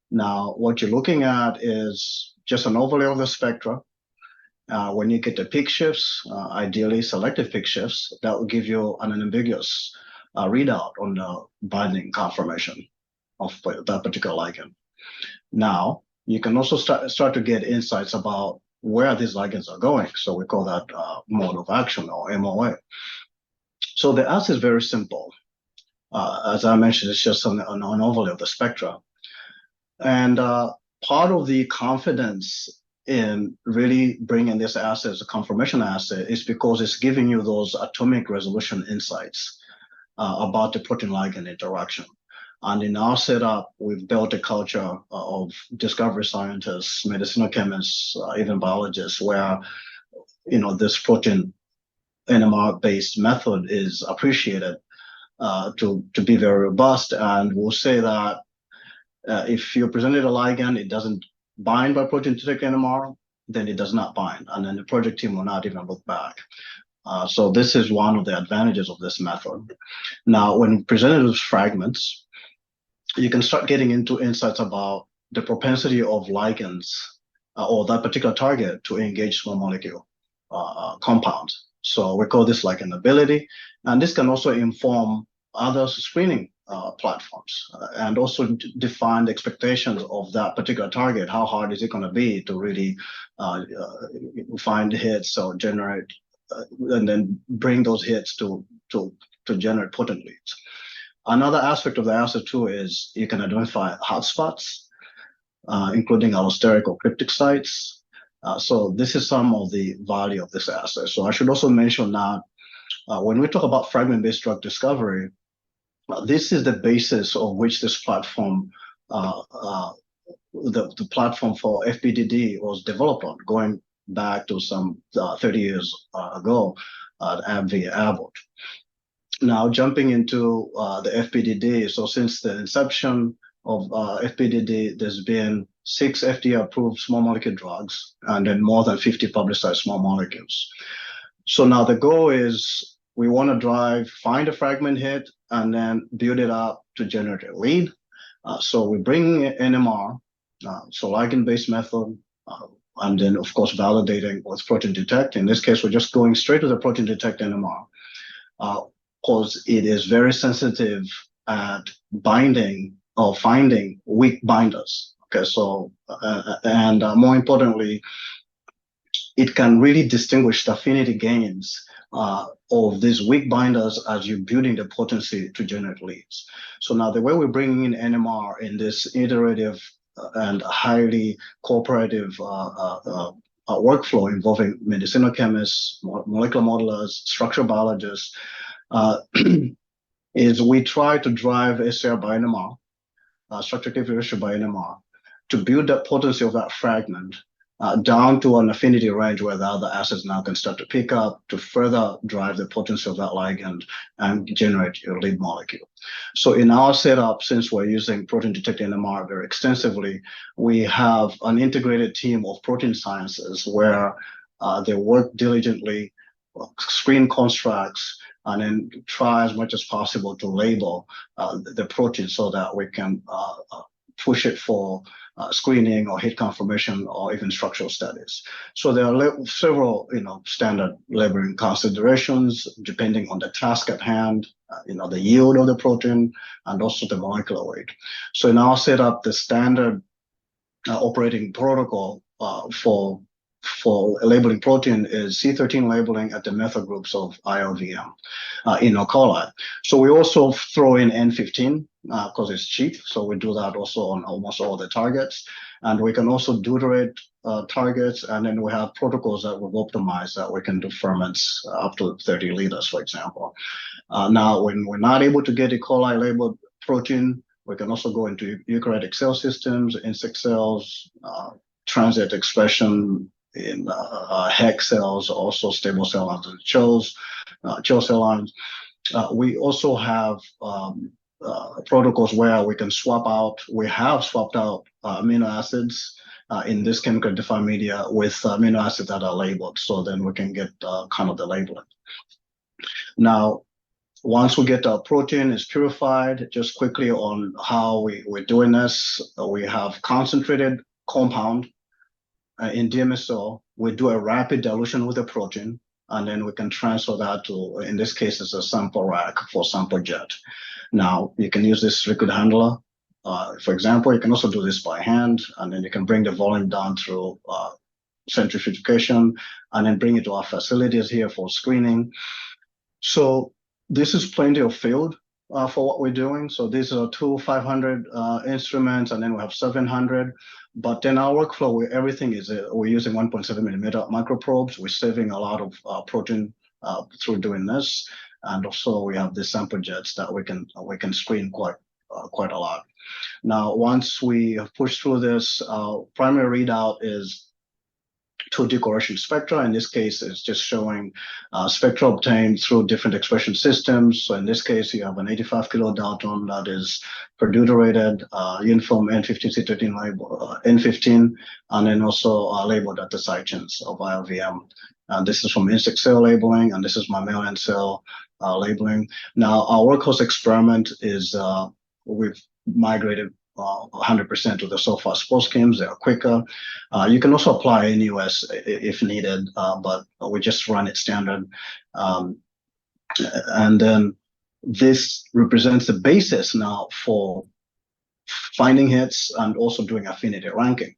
Now, what you're looking at is just an overlay of the spectra. When you get the peak shifts, ideally selective peak shifts, that will give you an unambiguous readout on the binding conformation of that particular ligand. Now, you can also start to get insights about where these ligands are going. So we call that mode of action, or MOA. So the assay is very simple. As I mentioned, it's just an overlay of the spectra. And part of the confidence in really bringing this assay as a confirmation assay is because it's giving you those atomic resolution insights about the protein ligand interaction. And in our setup, we've built a culture of discovery scientists, medicinal chemists, even biologists, where this protein NMR-based method is appreciated to be very robust. And we'll say that if you're presented a ligand, it doesn't bind by protein detect NMR, then it does not bind, and then the project team will not even look back. So this is one of the advantages of this method. Now, when presented with fragments, you can start getting into insights about the propensity of ligands or that particular target to engage small molecule compounds. So we call this ligandability, and this can also inform other screening platforms and also define the expectations of that particular target. How hard is it going to be to really find hits or generate and then bring those hits to generate potent leads. Another aspect of the assay too is you can identify hotspots, including allosteric or cryptic sites. So this is some of the value of this assay. So I should also mention that when we talk about fragment-based drug discovery, this is the basis of which this platform, the platform for FPDD was developed on, going back to some 30 years ago at AbbVie Abbott. Now jumping into the FPDD, so since the inception of FPDD, there's been 6 FDA-approved small molecule drugs and then more than 50 publicized small molecules. So now the goal is we want to find a fragment hit and then build it up to generate a lead. So we bring NMR, so ligand-based method, and then of course validating with protein detect. In this case, we're just going straight to the protein detect NMR because it is very sensitive at binding or finding weak binders. Okay, so and more importantly, it can really distinguish the affinity gains of these weak binders as you're building the potency to generate leads. So now the way we're bringing in NMR in this iterative and highly cooperative workflow involving medicinal chemists, molecular modelers, structural biologists, is we try to drive SAR by NMR, structure activity ratio by NMR, to build that potency of that fragment down to an affinity range where the other acids now can start to pick up to further drive the potency of that ligand and generate your lead molecule. So in our setup, since we're using protein detect NMR very extensively, we have an integrated team of protein sciences where they work diligently, screen constructs, and then try as much as possible to label the protein so that we can push it for screening or hit confirmation or even structural studies. So there are several, standard labeling considerations depending on the task at hand, the yield of the protein and also the molecular weight. So in our setup, the standard operating protocol for labeling protein is C13 labeling at the method groups of ILVM in E. coli. So we also throw in N15 because it's cheap. So we do that also on almost all the targets. And we can also deuterate targets. And then we have protocols that we've optimized that we can do ferments up to 30 liters, for example. Now, when we're not able to get E. coli labeled protein, we can also go into eukaryotic cell systems, insect cells, transient expression in HEC cells, also stable cell lines and CHO cell lines. We also have protocols where we can we have swapped out amino acids in this chemical defined media with amino acids that are labeled. So then we can get kind of the labeling. Now, once we get our protein is purified, just quickly on how we're doing this, we have concentrated compound in DMSO. We do a rapid dilution with the protein, and then we can transfer that to, in this case, it's a sample rack for sample jet. Now, you can use this liquid handler. For example, you can also do this by hand, and then you can bring the volume down through centrifugation, and then bring it to our facilities here for screening. So this is plenty of field for what we're doing. So these are 2 500 instruments, and then we have 700. But then our workflow, everything is, we're using 1.7 millimeter microprobes. We're saving a lot of protein through doing this. And also we have the sample jets that we can screen quite a lot. Now, once we have pushed through this, primary readout is 2D correlation spectra. In this case, it's just showing spectra obtained through different expression systems. So in this case, you have an 85 kilodalton that is per deuterated, uniform N15C13 label, N15, and then also labeled at the side chains of ILVM. This is from insect cell labeling, and this is mammalian cell labeling. Now, our workhorse experiment is we've migrated 100% to the so fast post schemes. They are quicker. You can also apply NUS if needed, but we just run it standard. And then this represents the basis now for finding hits and also doing affinity ranking.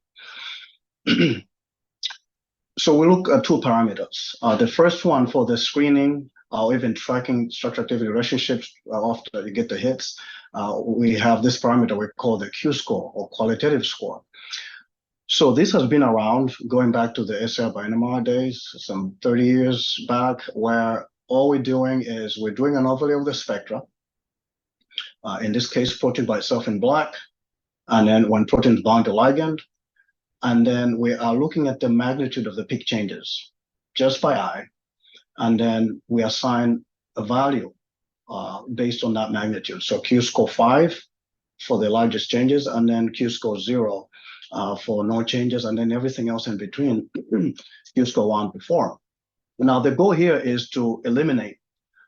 So we look at two parameters. The first one for the screening or even tracking structure activity relationships after you get the hits, we have this parameter we call the Q score or qualitative score. So this has been around going back to the SR by NMR days, some 30 years back, where all we're doing is we're doing an overlay of the spectra. In this case, protein by itself in black, and then when proteins bound to ligand, and then we are looking at the magnitude of the peak changes just by eye, and then we assign a value based on that magnitude. So Q score 5 for the largest changes, and then Q score 0 for no changes, and then everything else in between, Q score 1 to 4. Now the goal here is to eliminate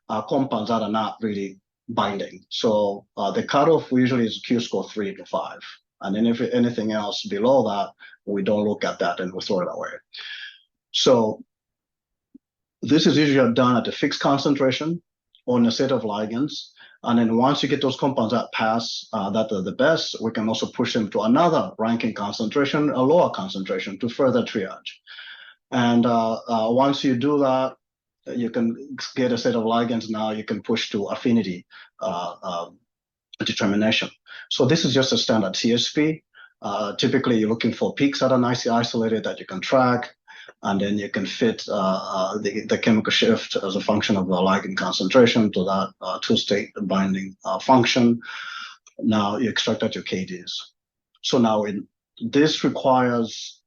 compounds that are not really binding. So the cutoff usually is Q score 3 to 5. And then if anything else below that, we don't look at that and we throw it away. So this is usually done at a fixed concentration on a set of ligands. And then once you get those compounds that pass, that are the best, we can also push them to another ranking concentration, a lower concentration, to further triage. And once you do that, you can get a set of ligands. Now you can push to affinity determination. So this is just a standard CSP. Typically, you're looking for peaks that are nicely isolated that you can track, and then you can fit the chemical shift as a function of the ligand concentration to that two-state binding function. Now you extract out your KDs. So now this requires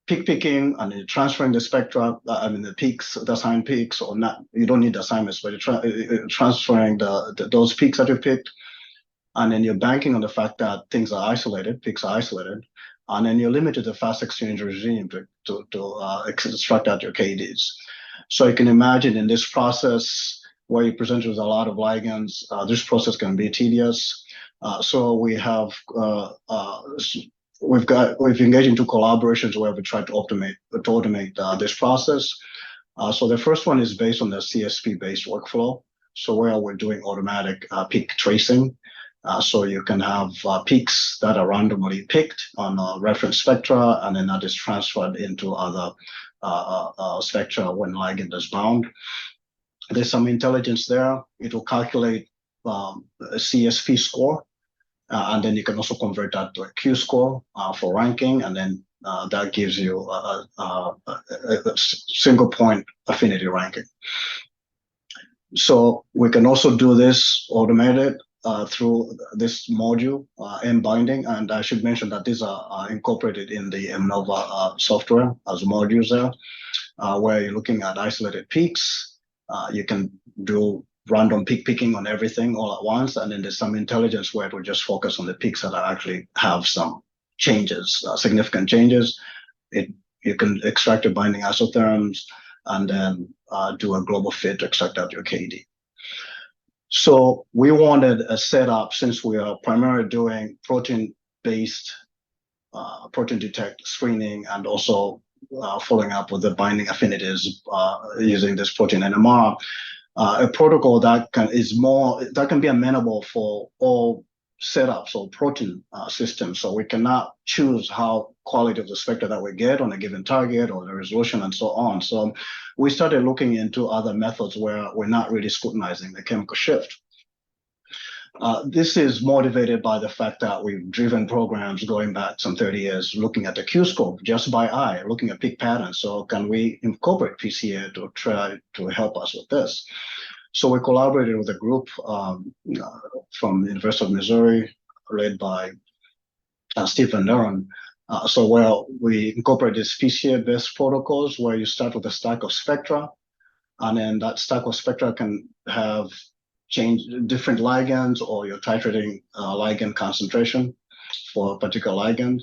peak picking and you're transferring the spectra, the peaks, the assigned peaks, or not. You don't need the assignments, but you're transferring those peaks that you picked. And then you're banking on the fact that things are isolated, peaks are isolated, and then you're limited to the fast exchange regime to extract out your KDs. So you can imagine in this process where you present with a lot of ligands, this process can be tedious. So we have we've engaged into collaborations where we try to automate this process. So the first one is based on the CSP-based workflow. So where we're doing automatic peak tracing. So you can have peaks that are randomly picked on a reference spectra, and then that is transferred into other spectra when ligand is bound. There's some intelligence there. It will calculate a CSP score, and then you can also convert that to a Q score for ranking, and then that gives you a single point affinity ranking. So we can also do this automated through this module, M-binding, and I should mention that these are incorporated in the MNOVA software as modules there, where you're looking at isolated peaks. You can do random peak picking on everything all at once, and then there's some intelligence where it will just focus on the peaks that actually have some changes, significant changes. You can extract your binding isotherms and then do a global fit to extract out your KD. So we wanted a setup, since we are primarily doing protein-based protein detect screening and also following up with the binding affinities using this protein NMR, a protocol that can be amenable for all setups or protein systems. So we cannot choose how quality of the spectra that we get on a given target or the resolution and so on. So we started looking into other methods where we're not really scrutinizing the chemical shift. This is motivated by the fact that we've driven programs going back some 30 years looking at the Q-scope just by eye, looking at peak patterns. So can we incorporate PCA to try to help us with this? So we collaborated with a group from the University of Missouri, led by Steve Van Deren. So where we incorporate these PCA-based protocols where you start with a stack of spectra, and then that stack of spectra can have different ligands, or you're titrating ligand concentration for a particular ligand.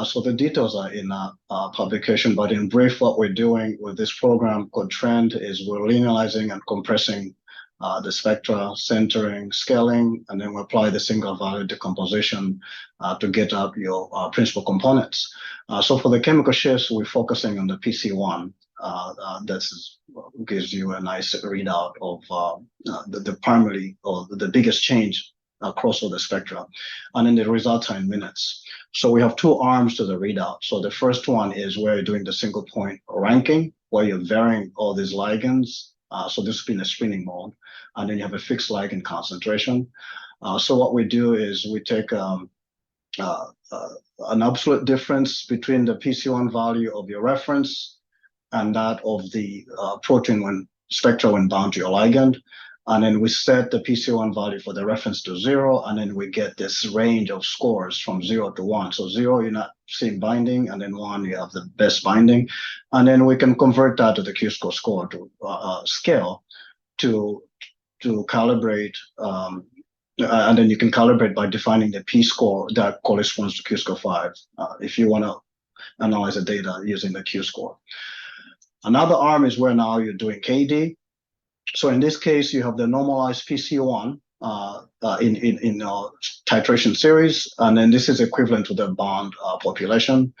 So the details are in our publication, but in brief, what we're doing with this program called Trend is we're linearizing and compressing the spectra, centering, scaling, and then we apply the single value decomposition to get up your principal components. So for the chemical shifts, we're focusing on the PC1. That gives you a nice readout of the primary or the biggest change across all the spectra, and then the results are in minutes. So we have two arms to the readout. So the first one is where you're doing the single point ranking, where you're varying all these ligands. So this will be in a screening mode, and then you have a fixed ligand concentration. So what we do is we take an absolute difference between the PC1 value of your reference and that of the protein when spectra when bound to your ligand. And then we set the PC1 value for the reference to 0, and then we get this range of scores from 0 to 1. So 0, you're not seeing binding, and then 1, you have the best binding. And then we can convert that to the Q-score score to scale to calibrate. And then you can calibrate by defining the P-score that corresponds to Q-score 5 if you want to analyze the data using the Q-score. Another arm is where now you're doing KD. So in this case, you have the normalized PC1 in titration series, and then this is equivalent to the bound population.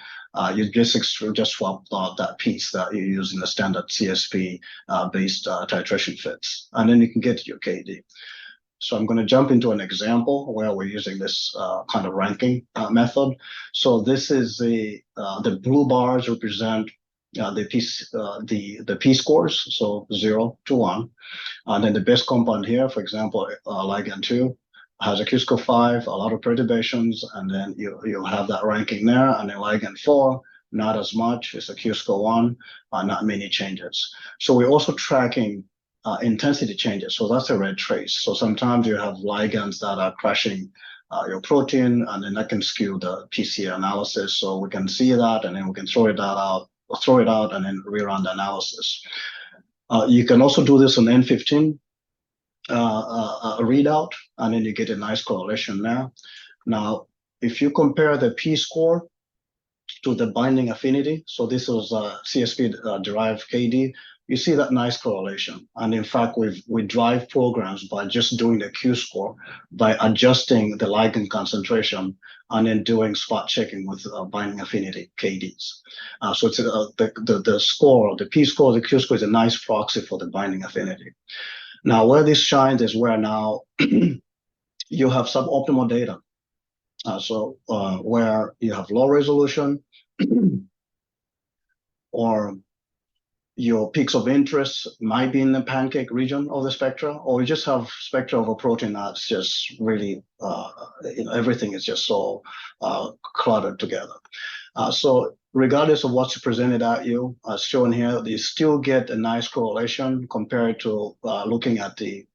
You just swap out that piece that you use in the standard CSP based titration fits, and then you can get your KD. So I'm going to jump into an example where we're using this kind of ranking method. So this is the blue bars represent the P scores, so 0 to 1. And then the best compound here, for example, ligand 2, has a Q-score 5, a lot of perturbations, and then you have that ranking there. And then ligand 4, not as much, it's a Q-score 1, not many changes. So we're also tracking intensity changes. So that's a red trace. So sometimes you have ligands that are crashing your protein, and then that can skew the PCA analysis. So we can see that, and then we can throw it out, and then rerun the analysis. You can also do this on N15 readout, and then you get a nice correlation there. Now, if you compare the P-score to the binding affinity, so this was CSP-derived KD, you see that nice correlation. And in fact, we drive programs by just doing the Q-score, by adjusting the ligand concentration, and then doing spot checking with binding affinity KDs. So it's the score, the P-score, the Q-score is a nice proxy for the binding affinity. Now, where this shines is where now you have suboptimal data. Where you have low resolution or your peaks of interest might be in the pancake region of the spectra, or you just have spectra of a protein that's just really, everything is just so cluttered together. So regardless of what's presented at you, as shown here, you still get a nice correlation compared to looking at the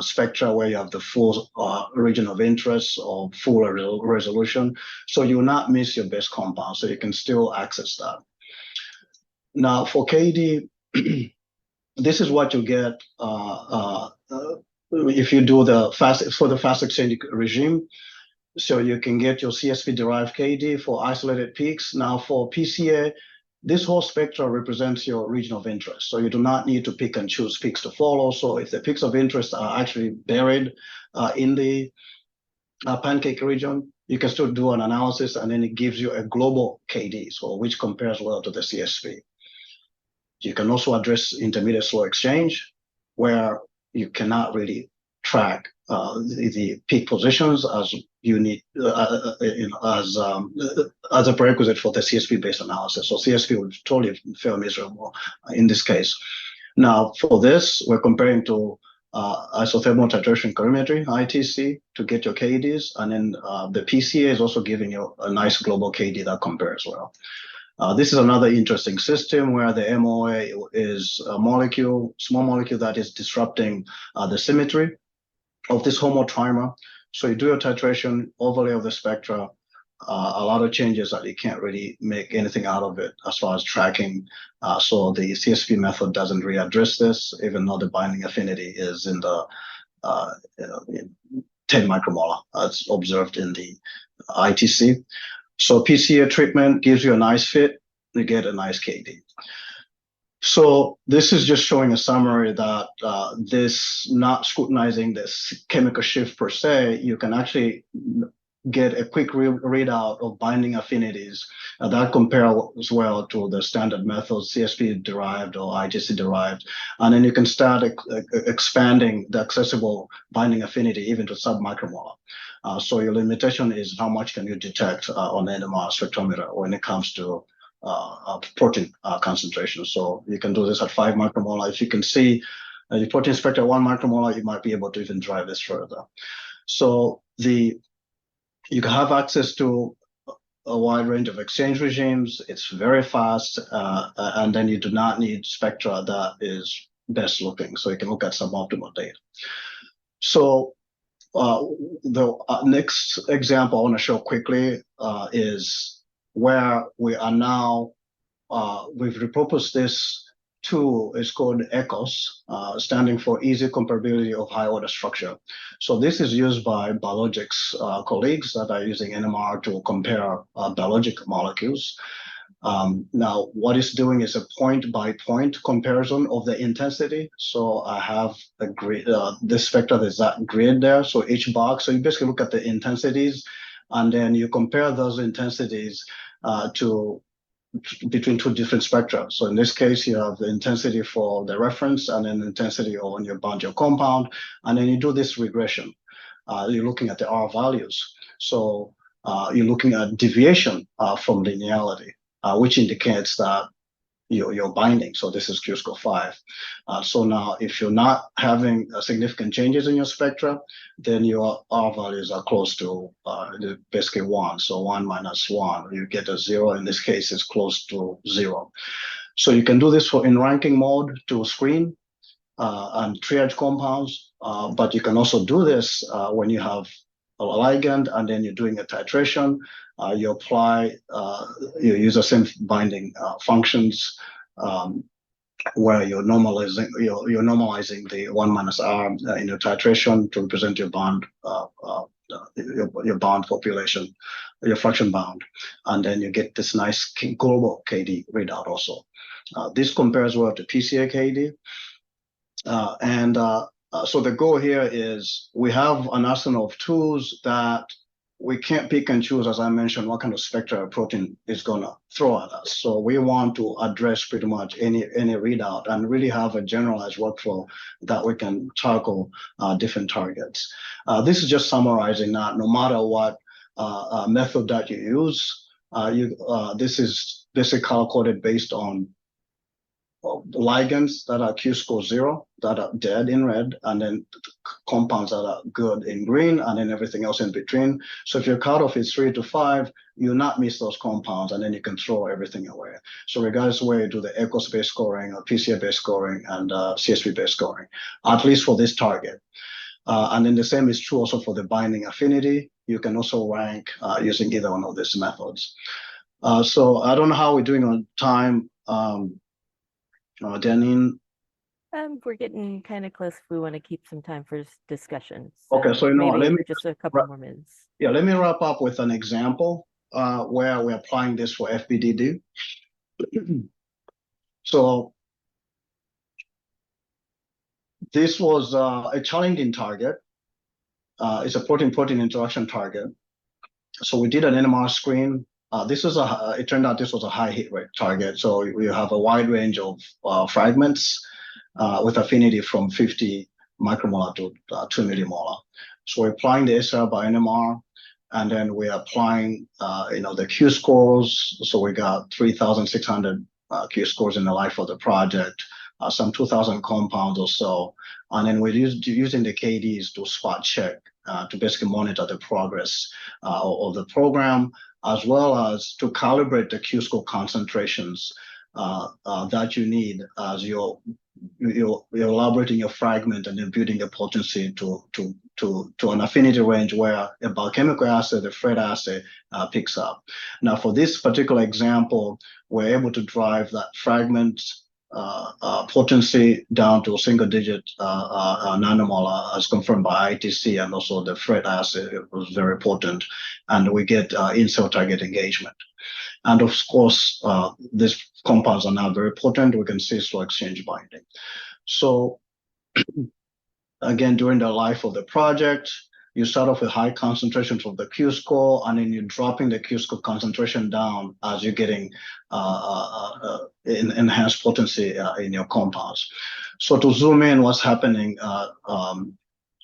spectra where you have the full region of interest or full resolution. So you will not miss your best compound, so you can still access that. Now for KD, this is what you get if you do the fast exchange regime. So you can get your CSP-derived KD for isolated peaks. Now for PCA, this whole spectrum represents your region of interest. So you do not need to pick and choose peaks to follow. So if the peaks of interest are actually buried in the pancake region, you can still do an analysis, and then it gives you a global KD, so which compares well to the CSP. You can also address intermediate slow exchange, where you cannot really track the peak positions as you need as a prerequisite for the CSP-based analysis. So CSP would totally fail miserable in this case. Now, for this, we're comparing to isothermal titration calorimetry, ITC, to get your KDs, and then the PCA is also giving you a nice global KD that compares well. This is another interesting system where the MOA is a molecule, small molecule that is disrupting the symmetry of this homotrimer. So you do your titration, overlay of the spectra, a lot of changes that you can't really make anything out of it as far as tracking. So the CSP method doesn't really address this, even though the binding affinity is in the 10 micromolar as observed in the ITC. So PCA treatment gives you a nice fit, you get a nice KD. So this is just showing a summary that this, not scrutinizing this chemical shift per se, you can actually get a quick readout of binding affinities that compares well to the standard methods, CSP derived or IGC derived. And then you can start expanding the accessible binding affinity even to submicromolar. So your limitation is how much can you detect on NMR spectrometer when it comes to protein concentration. So you can do this at 5 micromolar. If you can see the protein spectra at 1 micromolar, you might be able to even drive this further. So you can have access to a wide range of exchange regimes. It's very fast, and then you do not need spectra that is best looking. So you can look at suboptimal data. So the next example I want to show quickly is where we are now. We've repurposed this tool. It's called ECOS, standing for Easy Comparability of High Order Structure. So this is used by biologics colleagues that are using NMR to compare biologic molecules. Now, what it's doing is a point-by-point comparison of the intensity. So I have a grid, this spectra, there's that grid there. So each box, so you basically look at the intensities, and then you compare those intensities between two different spectra. So in this case, you have the intensity for the reference and then the intensity on your bound your compound, and then you do this regression. You're looking at the R values. So you're looking at deviation from linearity, which indicates that you're binding. So this is Q-score 5. So now if you're not having significant changes in your spectra, then your R values are close to basically 1. So 1 minus 1, you get a 0. In this case, it's close to 0. So you can do this in ranking mode to screen and triage compounds, but you can also do this when you have a ligand and then you're doing a titration. You apply, you use the same binding functions where you're normalizing the 1 minus R in your titration to represent your bond, your bond population, your fraction bound, and then you get this nice global KD readout also. This compares well to PCA KD, so the goal here is we have an arsenal of tools that we can't pick and choose, as I mentioned, what kind of spectra a protein is going to throw at us. So we want to address pretty much any readout and really have a generalized workflow that we can tackle different targets. This is just summarizing that no matter what method that you use, this is basically color-coded based on ligands that are Q-score 0, that are dead in red, and then compounds that are good in green, and then everything else in between. So if your cutoff is 3 to 5, you'll not miss those compounds, and then you can throw everything away. So regardless of where you do the ECOS-based scoring or PCA-based scoring and CSP-based scoring, at least for this target. And then the same is true also for the binding affinity. You can also rank using either one of these methods. So I don't know how we're doing on time. Janine? We're getting kind of close. We want to keep some time for discussion. So okay, so let me just a couple more minutes. Yeah, let me wrap up with an example where we're applying this for FBDD. So this was a challenging target. It's a protein-protein interaction target. So we did an NMR screen. It turned out this was a high hit rate target. So we have a wide range of fragments with affinity from 50 micromolar to 2 millimolar. So we're applying the SR by NMR, and then we're applying, the Q scores. So we got 3,600 Q scores in the life of the project, some 2,000 compounds or so. And then we're using the KDs to spot check, to basically monitor the progress of the program, as well as to calibrate the Q-score concentrations that you need as you're elaborating your fragment and then building a potency to an affinity range where a biochemical assay, the Fred assay, picks up. Now, for this particular example, we're able to drive that fragment potency down to a single-digit nanomolar, as confirmed by ITC, and also the Fred assay was very potent, and we get in-cell target engagement. And of course, these compounds are now very potent. We can see slow exchange binding. So again, during the life of the project, you start off with high concentrations of the Q score, and then you're dropping the Q score concentration down as you're getting enhanced potency in your compounds. So to zoom in, what's happening,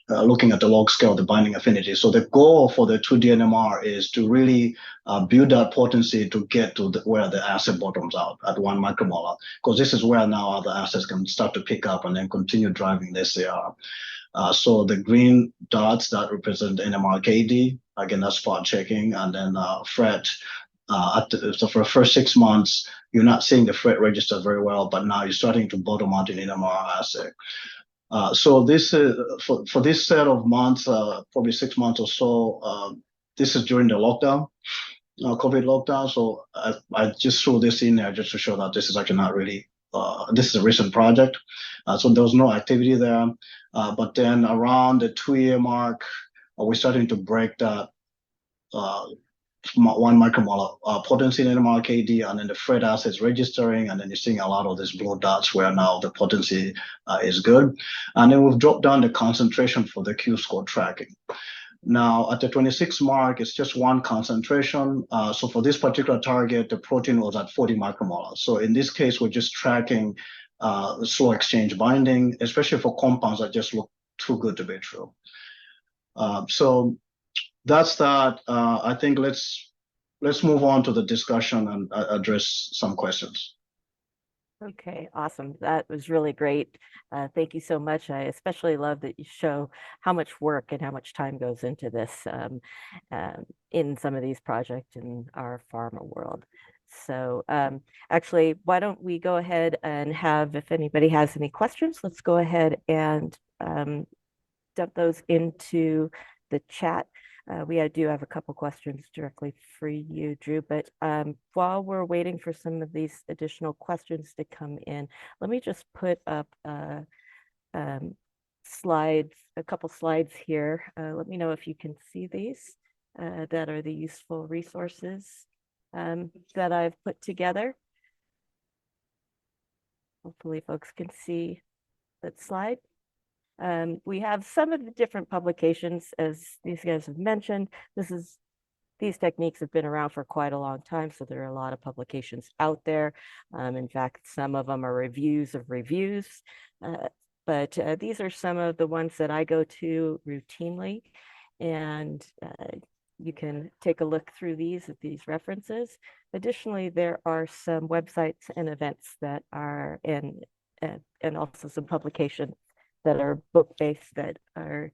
looking at the log scale of the binding affinity. So the goal for the 2D NMR is to really build that potency to get to where the acid bottoms out at 1 micromolar, because this is where now other acids can start to pick up and then continue driving this AR. So the green dots that represent NMR KD, again, that's spot checking, and then FRET. So for the first 6 months, you're not seeing the FRET register very well, but now you're starting to bottom out in NMR assay. So this for this set of months, probably 6 months or so, this is during the lockdown, COVID lockdown. So I just threw this in there just to show that this is actually not really, this is a recent project. So there was no activity there. But then around the 2-year mark, we're starting to break that 1 micromolar potency in NMR KD, and then the FRET assay is registering, and then you're seeing a lot of these blue dots where now the potency is good. And then we've dropped down the concentration for the Q score tracking. Now at the 26 mark, it's just 1 concentration. So for this particular target, the protein was at 40 micromolar. So in this case, we're just tracking slow exchange binding, especially for compounds that just look too good to be true. So that's that. I think let's move on to the discussion and address some questions. Okay, awesome. That was really great. Thank you so much. I especially love that you show how much work and how much time goes into this in some of these projects in our pharma world. So actually, why don't we go ahead and have, if anybody has any questions, let's go ahead and dump those into the chat. We do have a couple questions directly for you, Drew, but while we're waiting for some of these additional questions to come in, let me just put up slides, a couple slides here. Let me know if you can see these that are the useful resources that I've put together. Hopefully folks can see that slide. We have some of the different publications, as these guys have mentioned. These techniques have been around for quite a long time, so there are a lot of publications out there. In fact, some of them are reviews of reviews, but these are some of the ones that I go to routinely, and you can take a look through these references. Additionally, there are some websites and events that are and also some publications that are book-based that are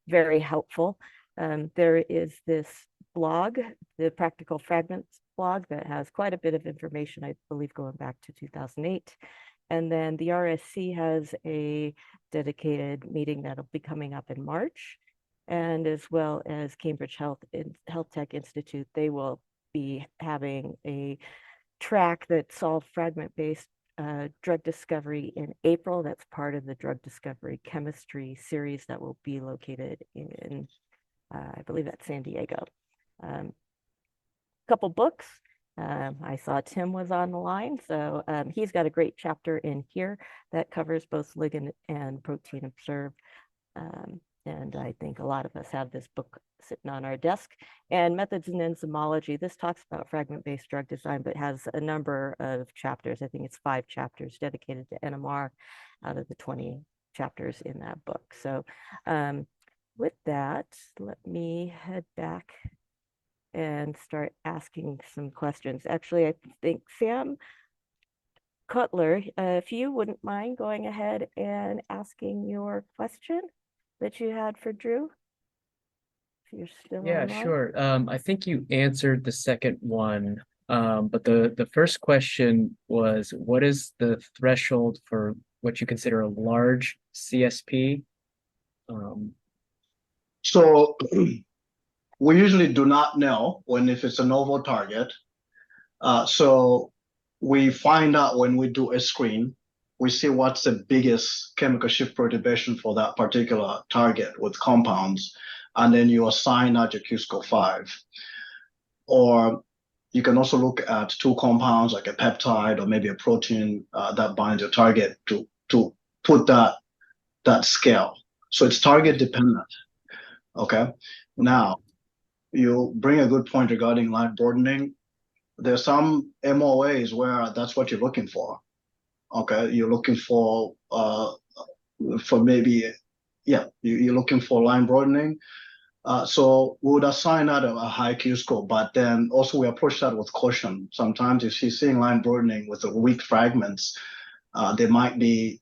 very helpful. There is this blog, the Practical Fragments blog, that has quite a bit of information, I believe, going back to 2008. And then the RSC has a dedicated meeting that'll be coming up in March. And as well as Cambridge Health Tech Institute, they will be having a track that solves fragment-based drug discovery in April. That's part of the drug discovery chemistry series that will be located in, I believe that's San Diego. Couple books. I saw Tim was on the line, so he's got a great chapter in here that covers both ligand and protein observed. And I think a lot of us have this book sitting on our desk. And Methods in Enzymology, this talks about fragment-based drug design, but has a number of chapters. I think it's 5 chapters dedicated to NMR out of the 20 chapters in that book. So with that, let me head back and start asking some questions. Actually, I think Sam Cutler, if you wouldn't mind going ahead and asking your question that you had for Drew, if you're still Yeah, online. sure. I think you answered the second one, but the first question was, what is the threshold for what you consider a large CSP? So we usually do not know if it's a novel target. So we find out when we do a screen. We see what's the biggest chemical shift perturbation for that particular target with compounds, and then you assign that to Q-score 5. Or you can also look at two compounds like a peptide or maybe a protein that binds your target to put that scale. So it's target dependent. Okay. Now, you bring a good point regarding line broadening. There's some MOAs where that's what you're looking for. Okay, you're looking for maybe, yeah, you're looking for line broadening. So we would assign that a high Q score, but then also we approach that with caution. Sometimes if you're seeing line broadening with the weak fragments, there might be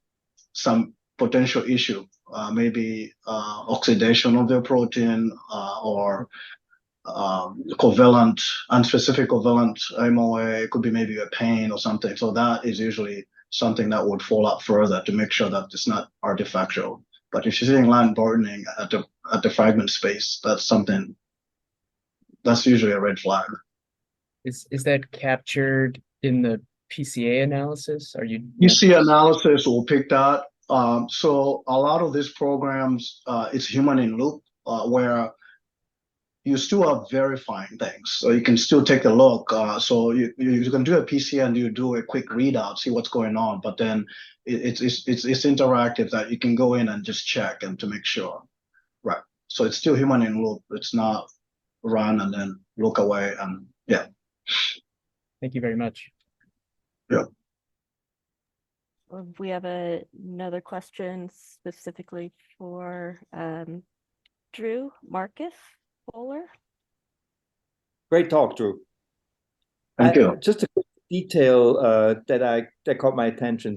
some potential issue, maybe oxidation of the protein or covalent, unspecific covalent MOA. It could be maybe a pain or something. So that is usually something that would follow up further to make sure that it's not artifactual. But if you're seeing line broadening at the fragment space, that's usually a red flag. Is that captured in the PCA analysis? Are you PCA analysis will pick that. So a lot of these programs, it's human in loop, where you still are verifying things. So you can still take a look. So you can do a PCA and you do a quick readout, see what's going on. But then it's interactive that you can go in and just check and to make sure. Right. So it's still human in loop. It's not run and then look away and yeah. Thank you very much. Yeah. We have another question specifically for Drew Marcus Bowler. Great talk, Drew. Thank you. Just a quick detail that caught my attention.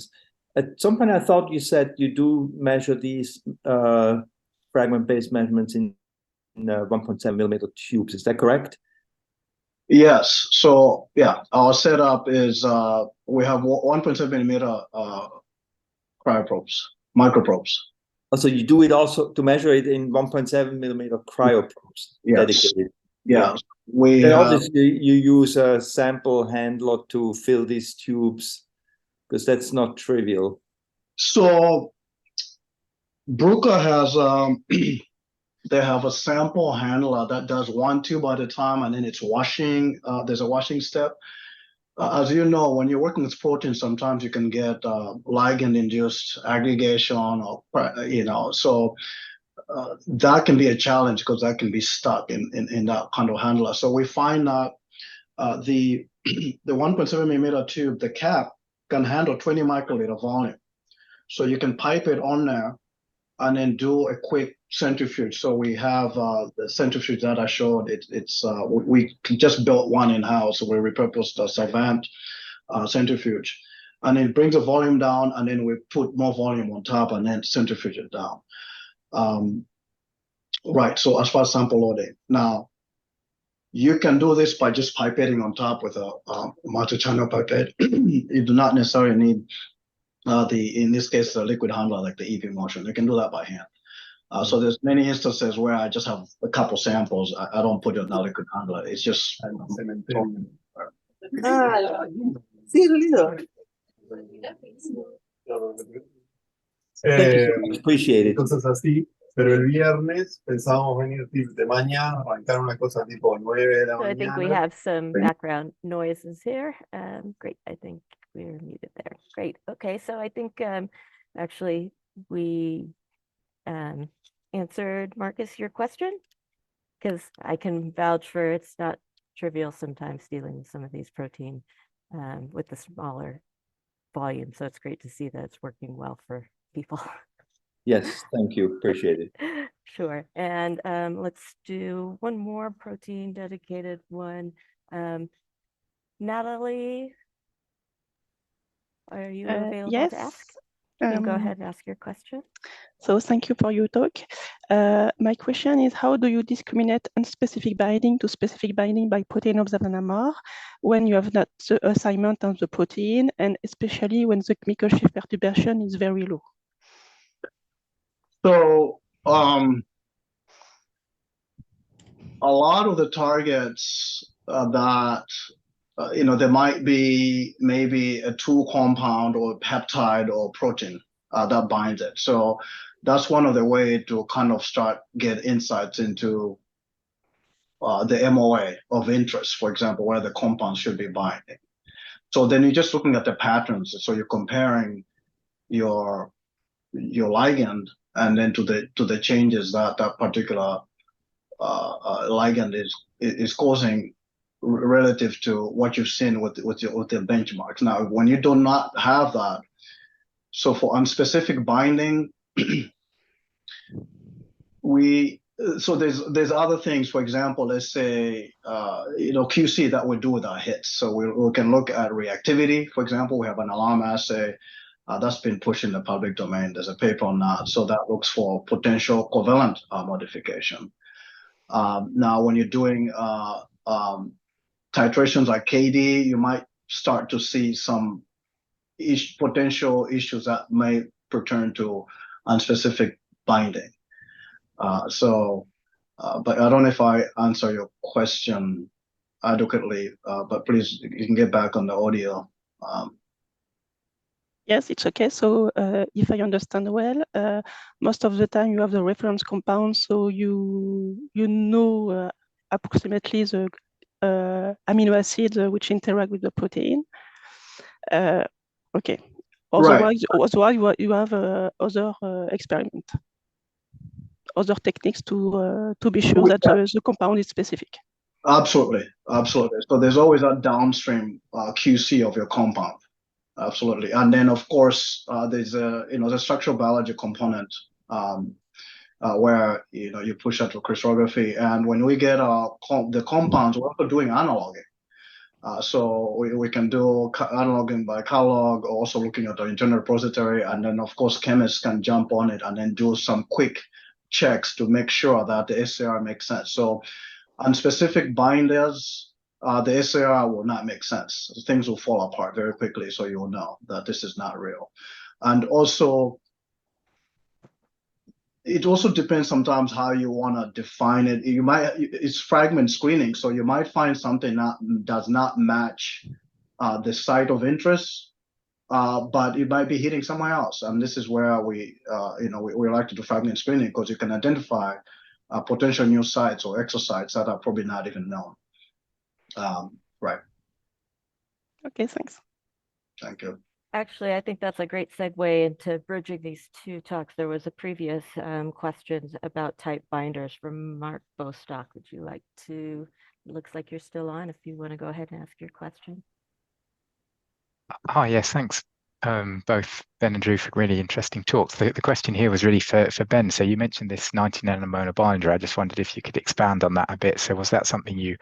At some point, I thought you said you do measure these fragment-based measurements in 1.7 millimeter tubes. Is that correct? Yes. So yeah, our setup is we have 1.7 millimeter cryoprobes, microprobes. So you do it also to measure it in 1.7 millimeter cryoprobes. Yes. Dedicated. Yeah. And obviously you use a sample handler to fill these tubes because that's not trivial. So Bruker has they have a sample handler that does one tube at a time, and then it's washing. There's a washing step. As you know, when you're working with proteins, sometimes you can get ligand-induced aggregation, or so that can be a challenge because that can be stuck in that kind of handler. So we find that the 1.7 millimeter tube, the cap, can handle 20 microliter volume. So you can pipe it on there and then do a quick centrifuge. So we have the centrifuge that I showed. We just built one in-house. So we repurposed a Savant centrifuge. And it brings the volume down, and then we put more volume on top and then centrifuge it down. Right, so as far as sample loading. Now, you can do this by just pipetting on top with a multi-channel pipette. You do not necessarily need in this case, the liquid handler like the EV motion. You can do that by hand. So there's many instances where I just have a couple samples. I don't put it in a liquid handler. It's just appreciate it. Entonces así, pero el viernes pensábamos venir de mañana, arrancar una cosa tipo 9 de la So I think we mañana. have some background noises here. Great, I think we're muted there. Great. Okay, so I think actually we answered, Marcus, your question, because I can vouch for it's not trivial sometimes dealing with some of these protein with the smaller volume. So it's great to see that it's working well for people. Yes, thank you. Appreciate it. Sure. And let's do one more protein dedicated one. Natalie, are you available yes. to ask? You can go ahead and ask your question. So thank you for your talk. My question is, how do you discriminate unspecific binding to specific binding by protein of the NMR when you have not the assignment of the protein, and especially when the chemical shift perturbation is very low? so a lot of the targets that there might be maybe a two compound or peptide or protein that binds it. So that's one of the way to kind of start get insights into the MOA of interest, for example, where the compound should be binding. So then you're just looking at the patterns. So you're comparing your ligand and then to the changes that that particular ligand is causing relative to what you've seen with the benchmarks. Now, when you do not have that, so for unspecific binding, so there's other things. For example, let's say QC that we do with our hits. So we can look at reactivity. For example, we have an alarm assay that's been pushed in the public domain. There's a paper on that. So that looks for potential covalent modification. Now, when you're doing titrations like KD, you might start to see some potential issues that may pertain to unspecific binding. But I don't know if I answer your question adequately, but please, you can get back on the audio. Yes, it's okay. So if I understand well, most of the time you have the reference compound, so you know approximately the amino acids which interact with the protein. Okay. Otherwise, right. You have other experiment, other techniques to be sure that the compound is specific. Absolutely, absolutely. So there's always a downstream QC of your compound. Absolutely, and then of course there's the structural biology component where you push that to crystallography, and when we get the compounds, we're also doing analogging. So we can do analogging by catalog, also looking at the internal repository, and then of course chemists can jump on it and then do some quick checks to make sure that the SAR makes sense. So on specific binders, the SAR will not make sense. Things will fall apart very quickly, so you'll know that this is not real. And also, it also depends sometimes how you want to define it. It's fragment screening, so you might find something that does not match the site of interest, but it might be hitting somewhere else. And this is where we like to do fragment screening, because you can identify potential new sites or exosites that are probably not even known. Right. Okay, thanks. Thank you. Actually, I think that's a great segue into bridging these two talks. There was a previous questions about type binders from Mark Bostock. Would you like to, it looks like you're still on, if you want to go ahead and ask your question. Hi, yes, thanks both Ben and Drew for really interesting talks. The question here was really for Ben. So you mentioned this 90 nanomolar binder. I just wondered if you could expand on that a bit. So was that something you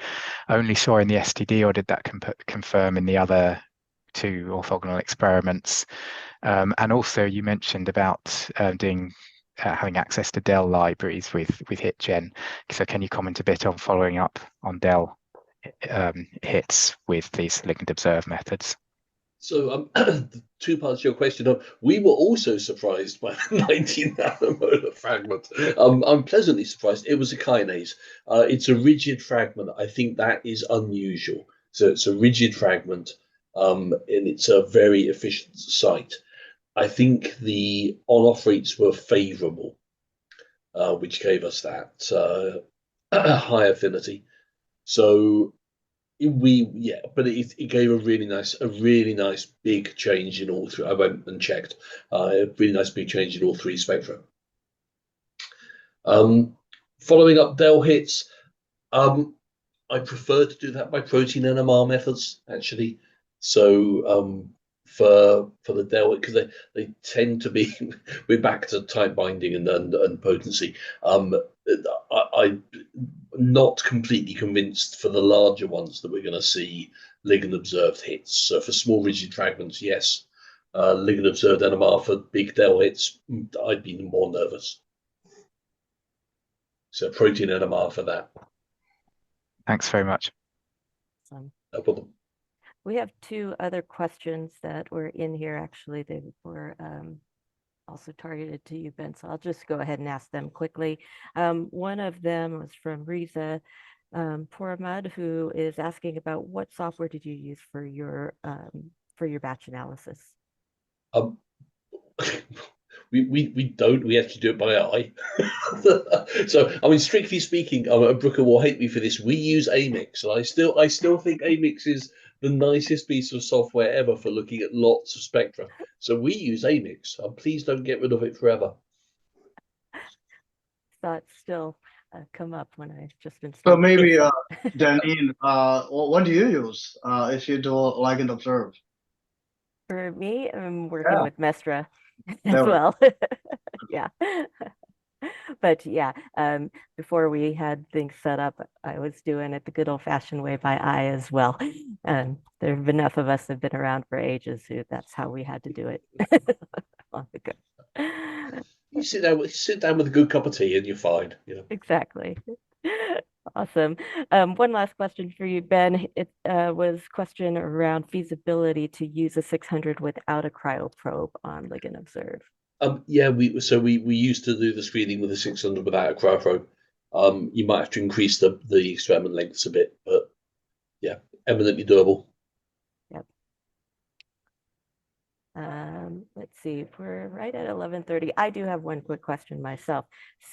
only saw in the STD, or did that confirm in the other two orthogonal experiments? And also you mentioned about having access to DEL libraries with HitGen. So can you comment a bit on following up on DEL hits with these ligand observe methods? So two parts to your question. We were also surprised by the 19 nanomolar fragment. I'm pleasantly surprised. It was a kinase. It's a rigid fragment. I think that is unusual. So it's a rigid fragment, and it's a very efficient site. I think the on-off rates were favorable, which gave us that high affinity. So but it gave a really nice big change in all three. I went and checked. A really nice big change in all three spectra. Following up DEL hits, I prefer to do that by protein NMR methods, actually. So for the DEL, because they tend to be, we're back to type binding and potency. I'm not completely convinced for the larger ones that we're going to see ligand observed hits. So for small rigid fragments, yes. Ligand observed NMR for big DEL hits, I'd be more nervous. So protein NMR for that. Thanks very much. No problem. We have two other questions that were in here. Actually, they were also targeted to you, Ben. So I'll just go ahead and ask them quickly. One of them was from Riza Poramad, who is asking about what software did you use for your batch analysis? We don't. We have to do it by eye. So, I mean, strictly speaking, Brooker will hate me for this. We use Amix, and I still think Amix is the nicest piece of software ever for looking at lots of spectra. So we use Amix. Please don't get rid of it forever. Thoughts still come up when I've just been. So maybe, Janine, what do you use if you do like and observe? For me, I'm working with Mestra as There we- well. Yeah. But yeah, before we had things set up, I was doing it the good old-fashioned way by eye as well. There have been enough of us that have been around for ages who that's how we had to do it long ago. You sit down with a good cup of tea and you're fine. You know. Exactly. Awesome. One last question for you, Ben. It was question around feasibility to use a 600 without a cryoprobe on ligand observe. Yeah, we used to do the screening with a 600 without a cryoprobe. You might have to increase the experiment lengths a bit, but yeah, eminently doable. Yep. Let's see, we're right at 11:30. I do have one quick question myself.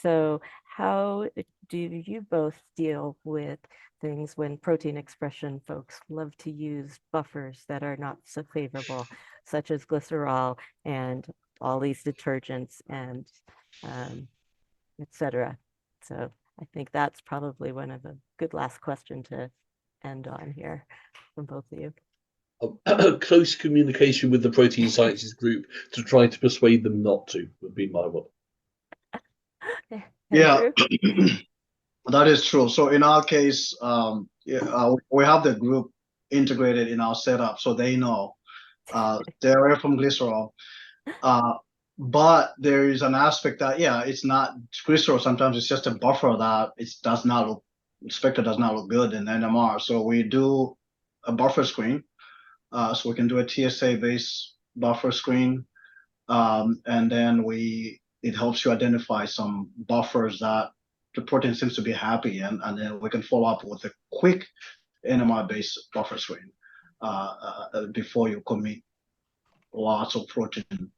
So how do you both deal with things when protein expression folks love to use buffers that are not so favorable, such as glycerol and all these detergents and etc. So I think that's probably one of a good last question to end on here from both of you. Close communication with the protein sciences group to try to persuade them not to would be my one. Yeah, that is true. So in our case, we have the group integrated in our setup, so they know they're away from glycerol. But there is an aspect that, yeah, it's not glycerol. Sometimes it's just a buffer that spectra does not look good in NMR. So we do a buffer screen. So we can do a TSA-based buffer screen, and then it helps you identify some buffers that the protein seems to be happy in, and then we can follow up with a quick NMR-based buffer screen before you commit lots of protein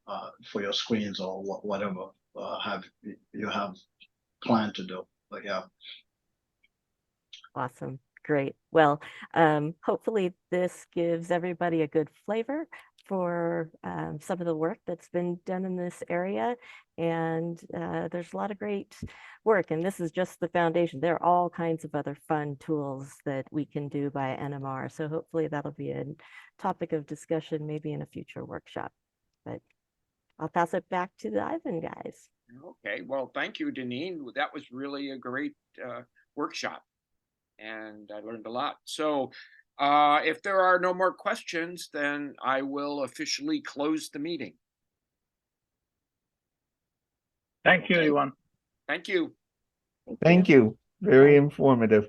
for your screens or whatever you have planned to do. But yeah. Awesome. Great. Well, hopefully this gives everybody a good flavor for some of the work that's been done in this area. And there's a lot of great work, and this is just the foundation. There are all kinds of other fun tools that we can do by NMR. So hopefully that'll be a topic of discussion, maybe in a future workshop. But I'll pass it back to the Ivan guys. Okay. Well, thank you, Deneen. That was really a great workshop, and I learned a lot. So if there are no more questions, then I will officially close the meeting. Thank you, everyone. Thank you. Thank you. Very informative.